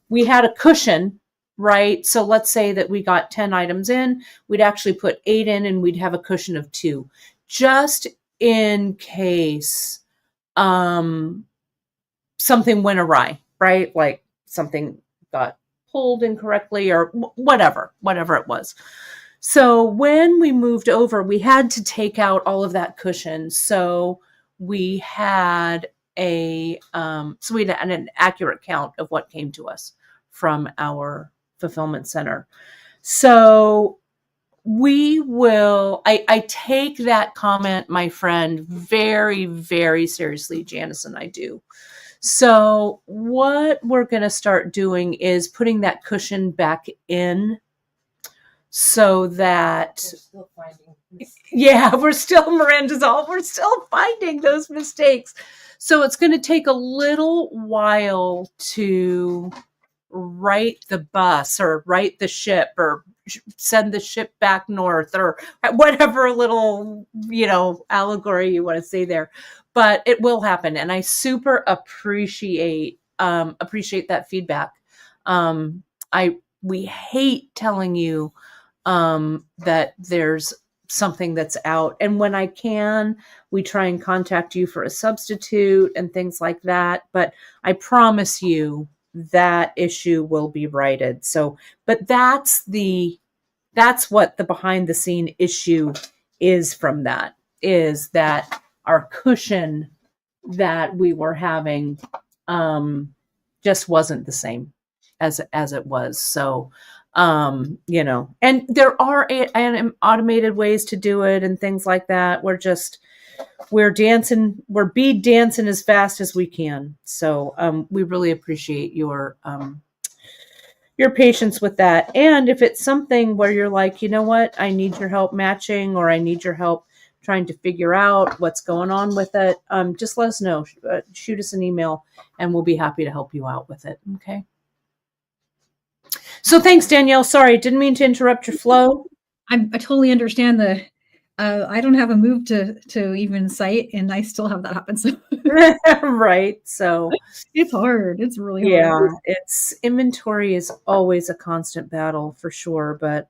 We had a cushion, right? So let's say that we got 10 items in, we'd actually put 8 in, and we'd have a cushion of 2, just in case something went awry, right? Like something got pulled incorrectly or whatever it was. So when we moved over, we had to take out all of that cushion. So we had an accurate count of what came to us from our fulfillment center. So I take that comment, my friend, very, very seriously. Janice and I do. So what we're going to start doing is putting that cushion back in, so that we're still finding those mistakes. So it's going to take a little while to right the bus or right the ship or send the ship back north or whatever little, allegory you want to say there. But it will happen. And I super appreciate that feedback. We hate telling you that there's something that's out. And when I can, we try and contact you for a substitute and things like that. But I promise you that issue will be righted. So, but that's what the behind the scene issue is from that, is that our cushion that we were having just wasn't the same as it was. So, and there are automated ways to do it and things like that. We're bead dancing as fast as we can. So we really appreciate your your patience with that. And if it's something where you're like, you know what, I need your help matching, or I need your help trying to figure out what's going on with it, just let us know. Shoot us an email and we'll be happy to help you out with it. Okay. So thanks, Danielle. Sorry, didn't mean to interrupt your flow. I totally understand the. I don't have a move to even cite, and I still have that happen. So Right. So it's hard. It's really yeah, hard. it's inventory is always a constant battle for sure, but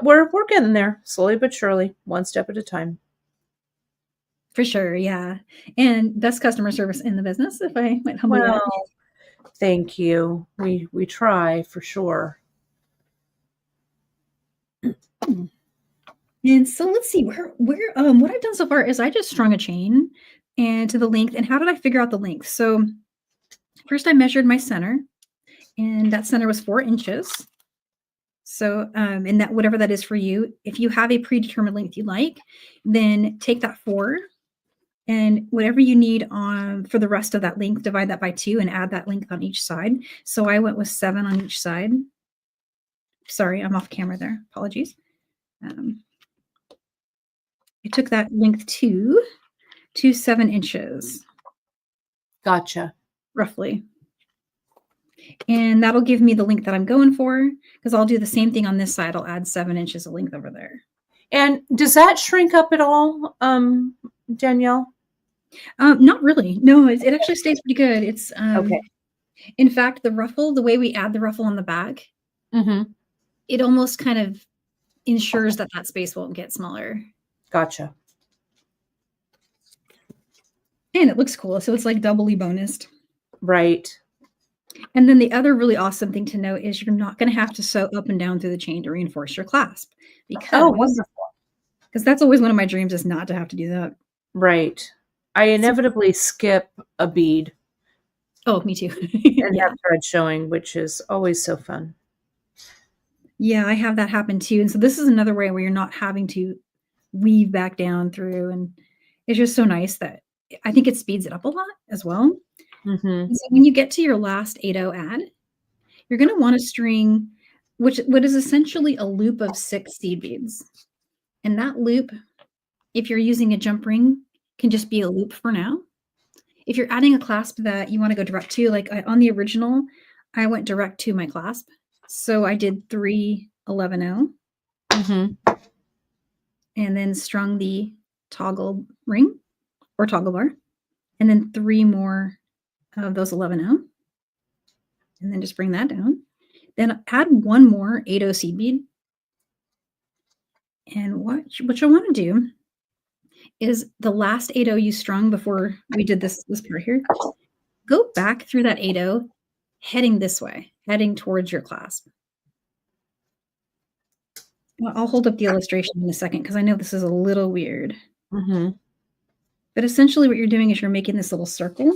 we're getting there slowly but surely, one step at a time. For sure, yeah. And best customer service in the business, if I might humbly add. Well, thank you. We try for sure. And so let's see where what I've done so far is I just strung a chain and to the length. And how did I figure out the length? So first I measured my center, and that center was 4 inches. So and that whatever that is for you, if you have a predetermined length you like, then take that 4 and whatever you need on for the rest of that length, divide that by 2 and add that length on each side. So I went with 7 on each side. Sorry, I'm off camera there. Apologies. I took that length to 7 inches. Gotcha. Roughly. And that'll give me the length that I'm going for, because I'll do the same thing on this side. I'll add 7 inches of length over there. And does that shrink up at all, Danielle? Not really. No, it actually stays pretty good. It's Okay. In fact, the ruffle, the way we add the ruffle on the back, it almost kind of ensures that that space won't get smaller. Gotcha. And it looks cool. So it's like doubly bonused. Right. And then the other really awesome thing to note is you're not going to have to sew up and down through the chain to reinforce your clasp. Because that's always one of my dreams, is not to have to do that. Right. I inevitably skip a bead. Oh, me too. And have thread showing, which is always so fun. Yeah, I have that happen too. And so this is another way where you're not having to weave back down through. And it's just so nice that I think it speeds it up a lot as well. And so when you get to your last 8-0 add, you're going to want to string what is essentially a loop of 6 seed beads. And that loop, if you're using a jump ring, can just be a loop for now. If you're adding a clasp that you want to go direct to, like on the original, I went direct to my clasp. So I did 3 11-0 and then strung the toggle ring or toggle bar, and then 3 more of those 11-0, and then just bring that down. Then add 1 more 8-0 seed bead. And what you'll want to do is the last 8-0 you strung before we did this part here, go back through that 8-0 heading this way, heading towards your clasp. Well, I'll hold up the illustration in a second because I know this is a little weird. But essentially what you're doing is you're making this little circle,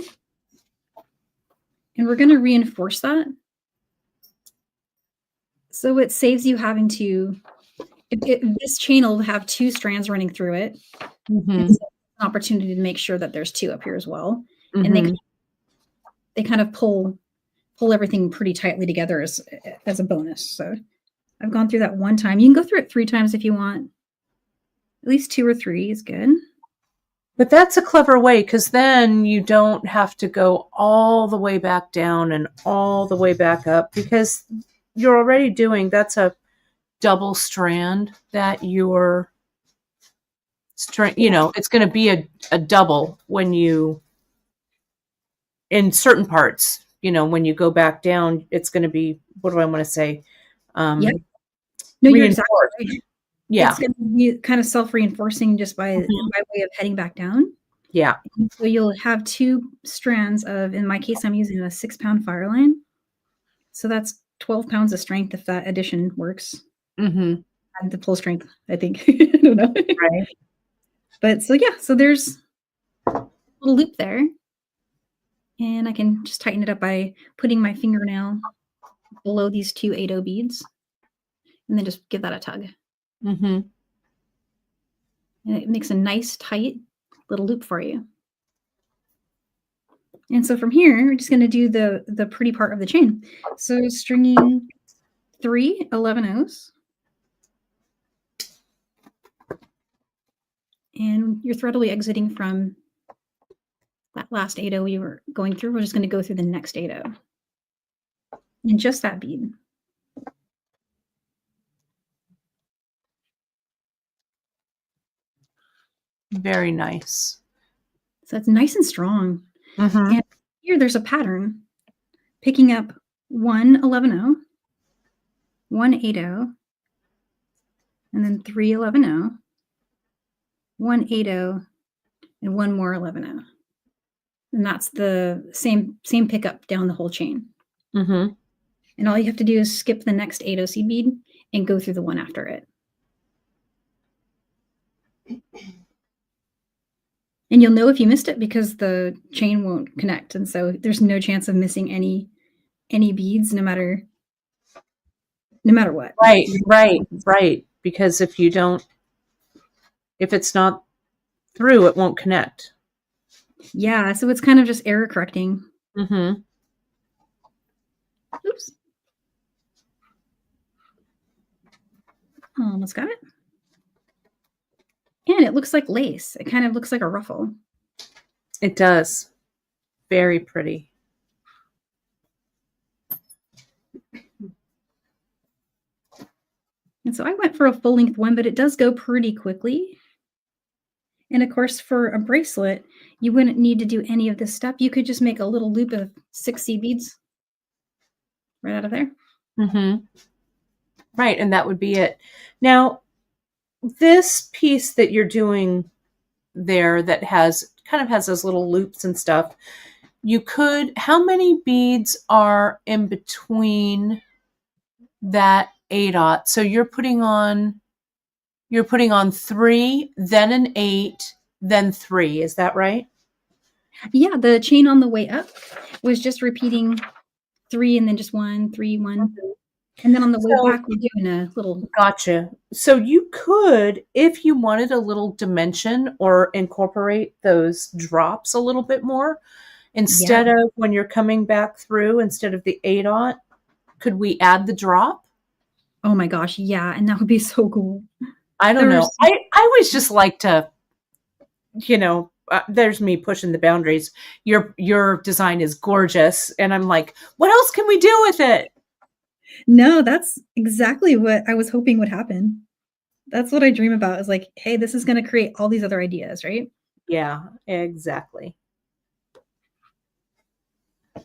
and we're going to reinforce that. So it saves you having to, this chain will have 2 strands running through it. And so an opportunity to make sure that there's 2 up here as well. And they kind of pull everything pretty tightly together as a bonus. So I've gone through that 1 time. You can go through it 3 times if you want. At least 2 or 3 is good. But that's a clever way, because then you don't have to go all the way back down and all the way back up, because you're already doing, that's a double strand that you're, it's going to be a double when you, in certain parts, when you go back down, it's going to be, what do I want to say? Yep. No, you're exactly right. Yeah. It's going to be kind of self-reinforcing just by way of heading back down. Yeah. And so you'll have 2 strands of, in my case, I'm using a 6-pound fire line. So that's 12 pounds of strength if that addition works. And the pull strength, I think. I don't know. Right. But so, yeah, so there's a little loop there. And I can just tighten it up by putting my fingernail below these 2 8-0 beads. And then just give that a tug. And it makes a nice, tight little loop for you. And so from here, we're just going to do the pretty part of the chain. So stringing 3 11 O's. And your thread will be exiting from that last 8-0 we were going through. We're just going to go through the next 8-0. And just that bead. Very nice. So it's nice and strong. Mm-hmm. And here there's a pattern. Picking up 1 11-0, 1 8-0, and then 3 11-0, 1 8-0, and one more 11-0. And that's the same pickup down the whole chain. Mm-hmm. And all you have to do is skip the next 8-0 seed bead and go through the one after it. And you'll know if you missed it because the chain won't connect. And so there's no chance of missing any beads, no matter what. Right. Because if it's not through, it won't connect. Yeah, so it's kind of just error correcting. Mm-hmm. Oops. Almost got it. And it looks like lace. It kind of looks like a ruffle. It does. Very pretty. And so I went for a full length one, but it does go pretty quickly. And of course, for a bracelet, you wouldn't need to do any of this step. You could just make a little loop of 6 seed beads right out of there. Mm-hmm. Right, and that would be it. Now, this piece that you're doing there that kind of has those little loops and stuff, how many beads are in between that 8-0? So you're putting on 3, then an 8, then 3. Is that right? Yeah, the chain on the way up was just repeating 3 and then just 1, 3, 1. And then on the way back, we're doing a little. Gotcha. So you could, if you wanted a little dimension or incorporate those drops a little bit more, instead of when you're coming back through, instead of the 8-0, could we add the drop? Oh my gosh, yeah. And that would be so cool. I don't know. I always just like to, there's me pushing the boundaries. Your design is gorgeous. And I'm like, what else can we do with it? No, that's exactly what I was hoping would happen. That's what I dream about, is like, hey, this is going to create all these other ideas, right? Yeah, exactly.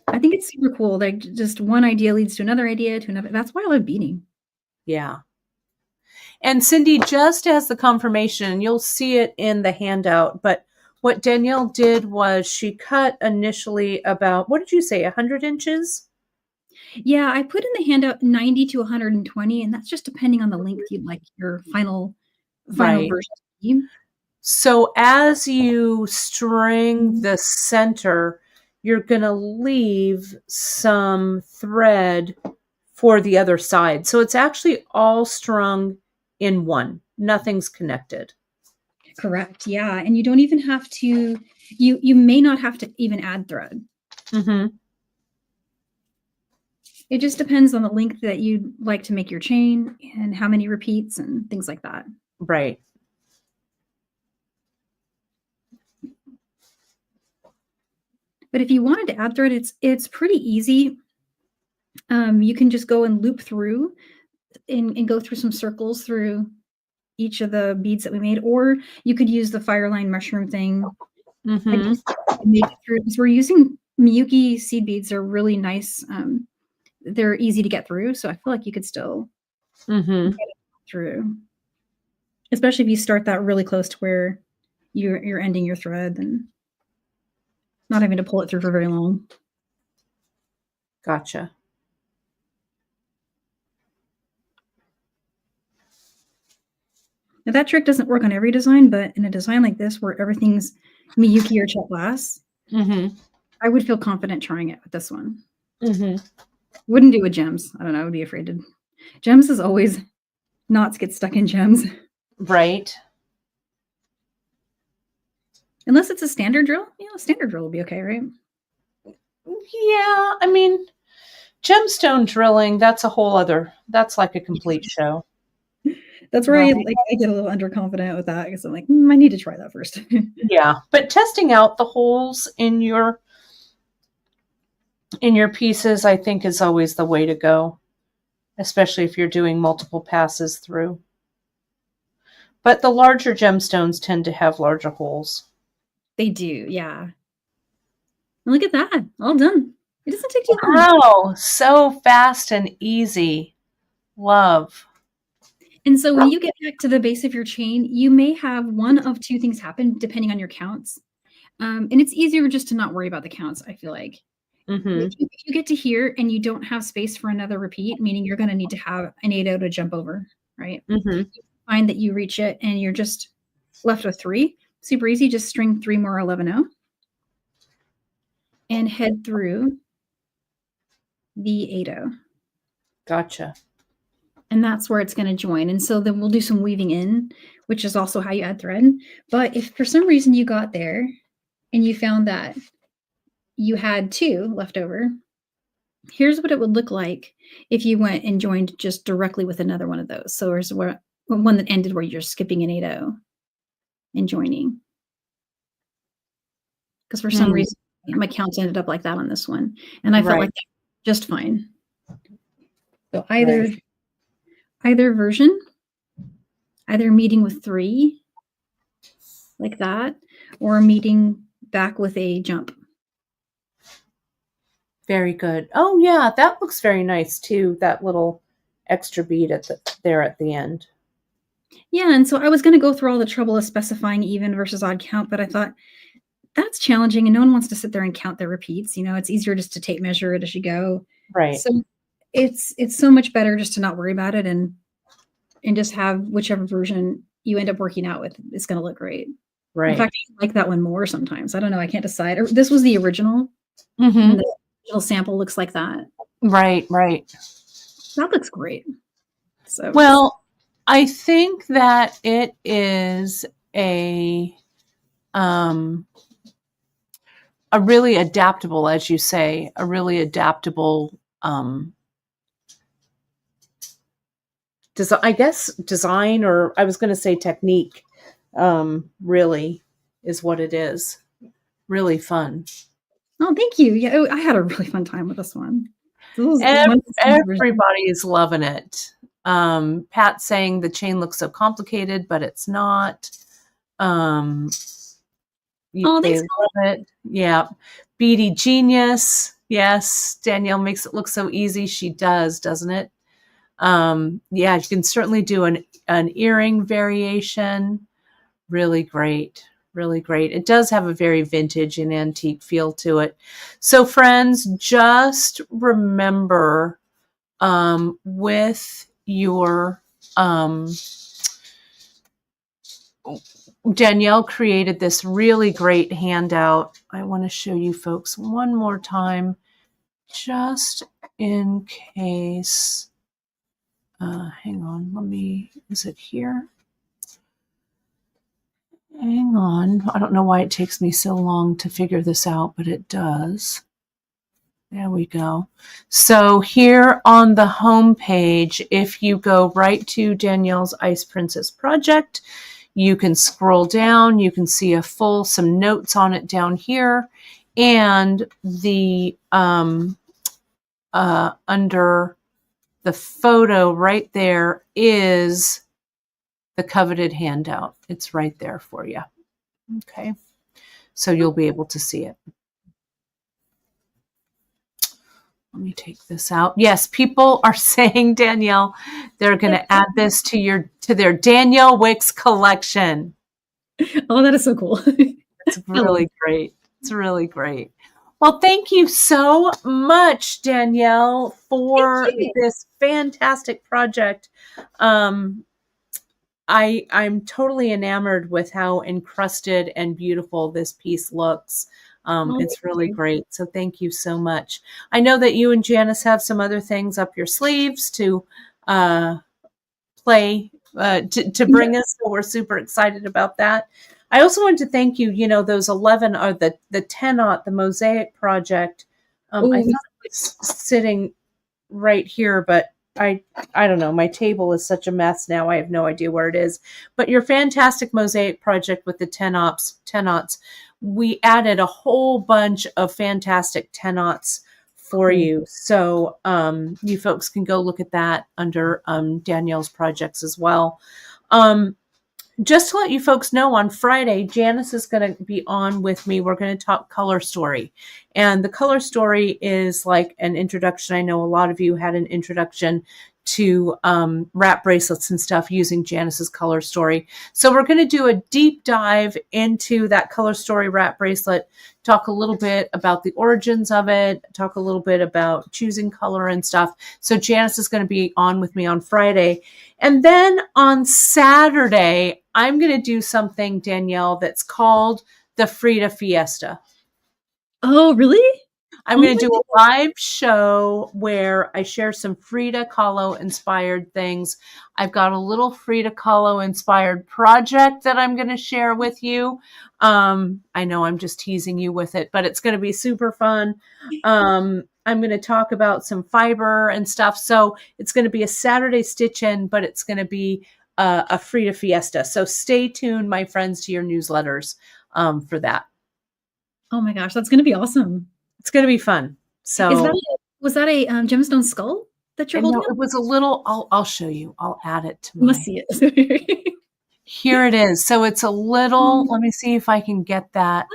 I think it's super cool. Like, just one idea leads to another idea to another. That's why I love beading. Yeah. And Cindy, just as the confirmation, you'll see it in the handout, but what Danielle did was she cut initially about, what did you say, 100 inches? Yeah, I put in the handout 90 to 120, and that's just depending on the length you'd like your final Right. version to be. So as you string the center, you're going to leave some thread for the other side. So it's actually all strung in one. Nothing's connected. Correct. Yeah. And you don't even have to, you may not have to even add thread. Mm-hmm. It just depends on the length that you'd like to make your chain and how many repeats and things like that. Right. But if you wanted to add thread, it's pretty easy. You can just go and loop through and go through some circles through each of the beads that we made, or you could use the fireline mushroom thing. Mm-hmm. And just make it through, because we're using Miyuki seed beads. They're really nice. They're easy to get through, so I feel like you could still get it through, especially if you start that really close to where you're ending your thread and not having to pull it through for very long. Gotcha. Now that trick doesn't work on every design, but in a design like this where everything's Miyuki or check glass, I would feel confident trying it with this one. Wouldn't do with gems. I don't know. I would be afraid to. Gems is always, knots get stuck in gems. Right. Unless it's a standard drill. Standard drill will be okay, right? Yeah, I mean, gemstone drilling, that's that's like a complete show. That's where Right. I get a little underconfident with that because I'm like, I need to try that first. Yeah, but testing out the holes in your pieces, I think, is always the way to go, especially if you're doing multiple passes through. But the larger gemstones tend to have larger holes. They do, yeah. And look at that, all done. It doesn't take too long. Wow, so fast and easy. Love. And so when you get back to the base of your chain, you may have one of two things happen depending on your counts. And it's easier just to not worry about the counts, I feel like. Mm-hmm. If you get to here and you don't have space for another repeat, meaning you're going to need to have an 8-0 to jump over, right? Mm-hmm. You find that you reach it and you're just left with 3. Super easy, just string 3 more 11-0 and head through the 8-0. Gotcha. And that's where it's going to join. And so then we'll do some weaving in, which is also how you add thread. But if for some reason you got there and you found that you had 2 left over, here's what it would look like if you went and joined just directly with another one of those. So there's one that ended where you're skipping an 8-0 and joining. Because for some reason, my counts ended up like that on this one. And I felt like that just fine. So either version, either meeting with 3 like that, or meeting back with a jump. Very good. Oh yeah, that looks very nice too. That little extra bead there at the end. Yeah, and so I was going to go through all the trouble of specifying even versus odd count, but I thought that's challenging and no one wants to sit there and count their repeats. It's easier just to tape measure it as you go. Right. So it's so much better just to not worry about it and just have whichever version you end up working out with is going to look great. Right. In fact, I like that one more sometimes. I don't know. I can't decide. This was the original. Mm-hmm. And the original sample looks like that. Right. That looks great. So well, I think that it is a really adaptable, as you say, a really adaptable design, or I was going to say technique, really is what it is. Really fun. Oh, thank you. Yeah, I had a really fun time with this one. Everybody is loving it. Pat's saying the chain looks so complicated, but it's not. They love it. Yeah. Beady Genius. Yes. Danielle makes it look so easy. She does, doesn't it? Yeah, you can certainly do an earring variation. Really great. Really great. It does have a very vintage and antique feel to it. So friends, just remember, with your, Danielle created this really great handout. I want to show you folks one more time, just in case. Hang on, is it here? Hang on. I don't know why it takes me so long to figure this out, but it does. There we go. So here on the home page, if you go right to Danielle's Ice Princess project, you can scroll down. You can see some notes on it down here, and the under the photo right there is the coveted handout. It's right there for you. Okay. So you'll be able to see it. Let me take this out. Yes, people are saying, Danielle, they're going to add this to their Danielle Wickes collection. Oh, that is so cool. It's really great. It's really great. Well, thank you so much, Danielle, for this fantastic project. I'm totally enamored with how encrusted and beautiful this piece looks. It's really great. So thank you so much. I know that you and Janice have some other things up your sleeves to play, to bring us. So we're super excited about that. I also wanted to thank you, those 11 or the 10 the Mosaic project. I Oh, thought it was sitting right here, but I don't know. My table is such a mess now. I have no idea where it is. But your fantastic mosaic project with the 10-aughts, we added a whole bunch of fantastic 10-aughts for cool. you. So you folks can go look at that under Danielle's projects as well. Just to let you folks know, on Friday, Janice is going to be on with me. We're going to talk color story. And the color story is like an introduction. I know a lot of you had an introduction to wrap bracelets and stuff using Janice's color story. So we're going to do a deep dive into that color story wrap bracelet, talk a little bit about the origins of it, talk a little bit about choosing color and stuff. So Janice is going to be on with me on Friday. And then on Saturday, I'm going to do something, Danielle, that's called the Frida Fiesta. Oh, really? I'm Oh going to my do a live show where I share some Frida Kahlo inspired things. I've got a little Frida Kahlo inspired project that I'm going to share with you. I know I'm just teasing you with it, but it's going to be super fun. I'm going to talk about some fiber and stuff. So it's going to be a Saturday stitch in, but it's going to be a Frida Fiesta. So stay tuned, my friends, to your newsletters for that. Oh my gosh, that's going to be awesome. It's going to be fun. So Was that a gemstone skull that you're holding no, up? it was a little, I'll show you. I'll add it to You my, must see it. here it is. So it's a little, let me see if I can get that.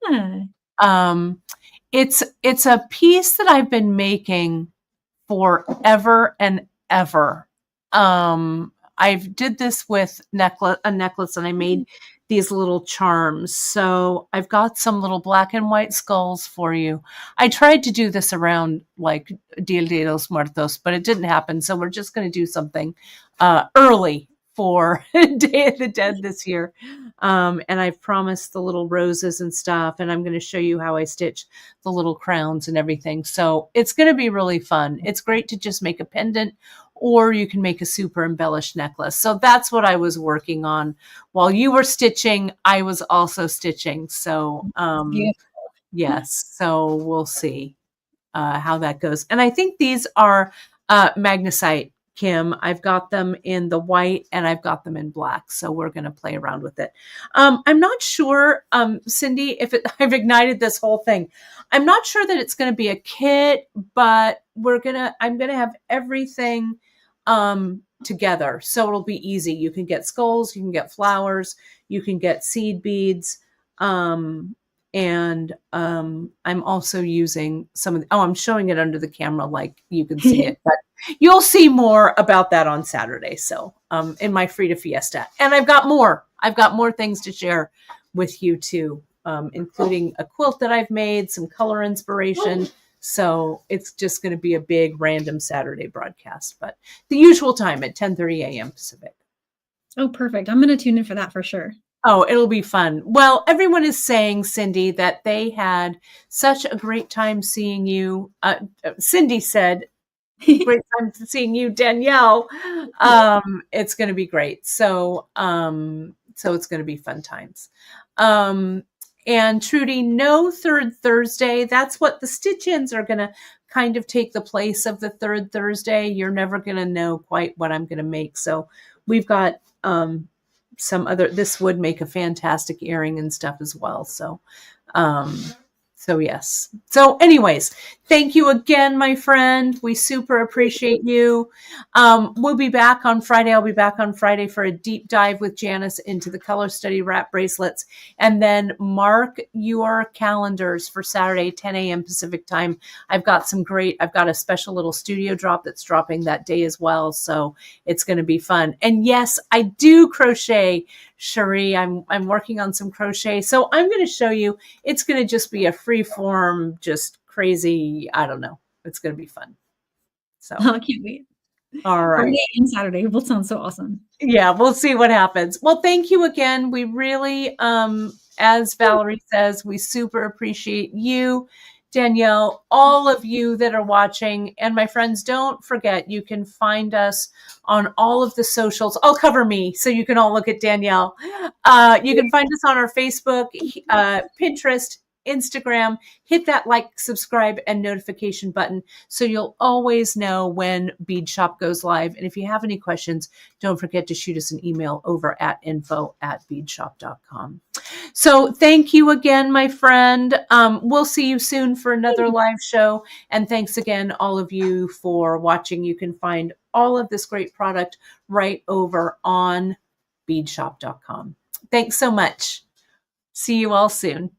Yeah. It's a piece that I've been making forever and ever. I did this with a necklace and I made these little charms. So I've got some little black and white skulls for you. I tried to do this around like Dia de los Muertos, but it didn't happen. So we're just going to do something early for Day of the Dead this year. And I've promised the little roses and stuff, and I'm going to show you how I stitch the little crowns and everything. So it's going to be really fun. It's great to just make a pendant, or you can make a super embellished necklace. So that's what I was working on. While you were stitching, I was also stitching. So yes, so we'll see how that goes. And I think these are magnesite, Kim. I've got them in the white and I've got them in black. So we're going to play around with it. I'm not sure, Cindy, if I've ignited this whole thing. I'm not sure that it's going to be a kit, but I'm going to have everything together. So it'll be easy. You can get skulls, you can get flowers, you can get seed beads. And I'm also using some of I'm showing it under the camera like you can see it, but you'll see more about that on Saturday. So in my Frida Fiesta. And I've got more things to share with you too, including a quilt that I've made, some color inspiration. So it's just going to be a big random Saturday broadcast, but the usual time at 10:30 a.m. Pacific. Oh, perfect. I'm going to tune in for that for sure. Oh, it'll be fun. Well, everyone is saying, Cindy, that they had such a great time seeing you. Cindy said, great time seeing you, Danielle. It's going to be great. So it's going to be fun times. And Trudy, no third Thursday. That's what the stitch-ins are going to kind of take the place of the third Thursday. You're never going to know quite what I'm going to make. So we've got some other, this would make a fantastic earring and stuff as well. So yes. So anyways, thank you again, my friend. We super appreciate you. We'll be back on Friday. I'll be back on Friday for a deep dive with Janice into the color study wrap bracelets. And then mark your calendars for Saturday, 10 a.m. Pacific time. I've got a special little studio drop that's dropping that day as well. So it's going to be fun. And yes, I do crochet, Cherie. I'm working on some crochet. So I'm going to show you, it's going to just be a free form, just crazy. I don't know. It's going to be fun. So I can't wait. All right. Friday and Saturday both sound so awesome. Yeah, we'll see what happens. Well, thank you again. We really, as Valerie says, we super appreciate you, Danielle, all of you that are watching. And my friends, don't forget, you can find us on all of the socials. I'll cover me so you can all look at Danielle. You can find us on our Facebook, Pinterest, Instagram. Hit that like, subscribe, and notification button so you'll always know when Beadshop goes live. And if you have any questions, don't forget to shoot us an email over at info@beadshop.com. So thank you again, my friend. We'll see you soon for another live show. And thanks again, all of you, for watching. You can find all of this great product right over on beadshop.com. Thanks so much. See you all soon.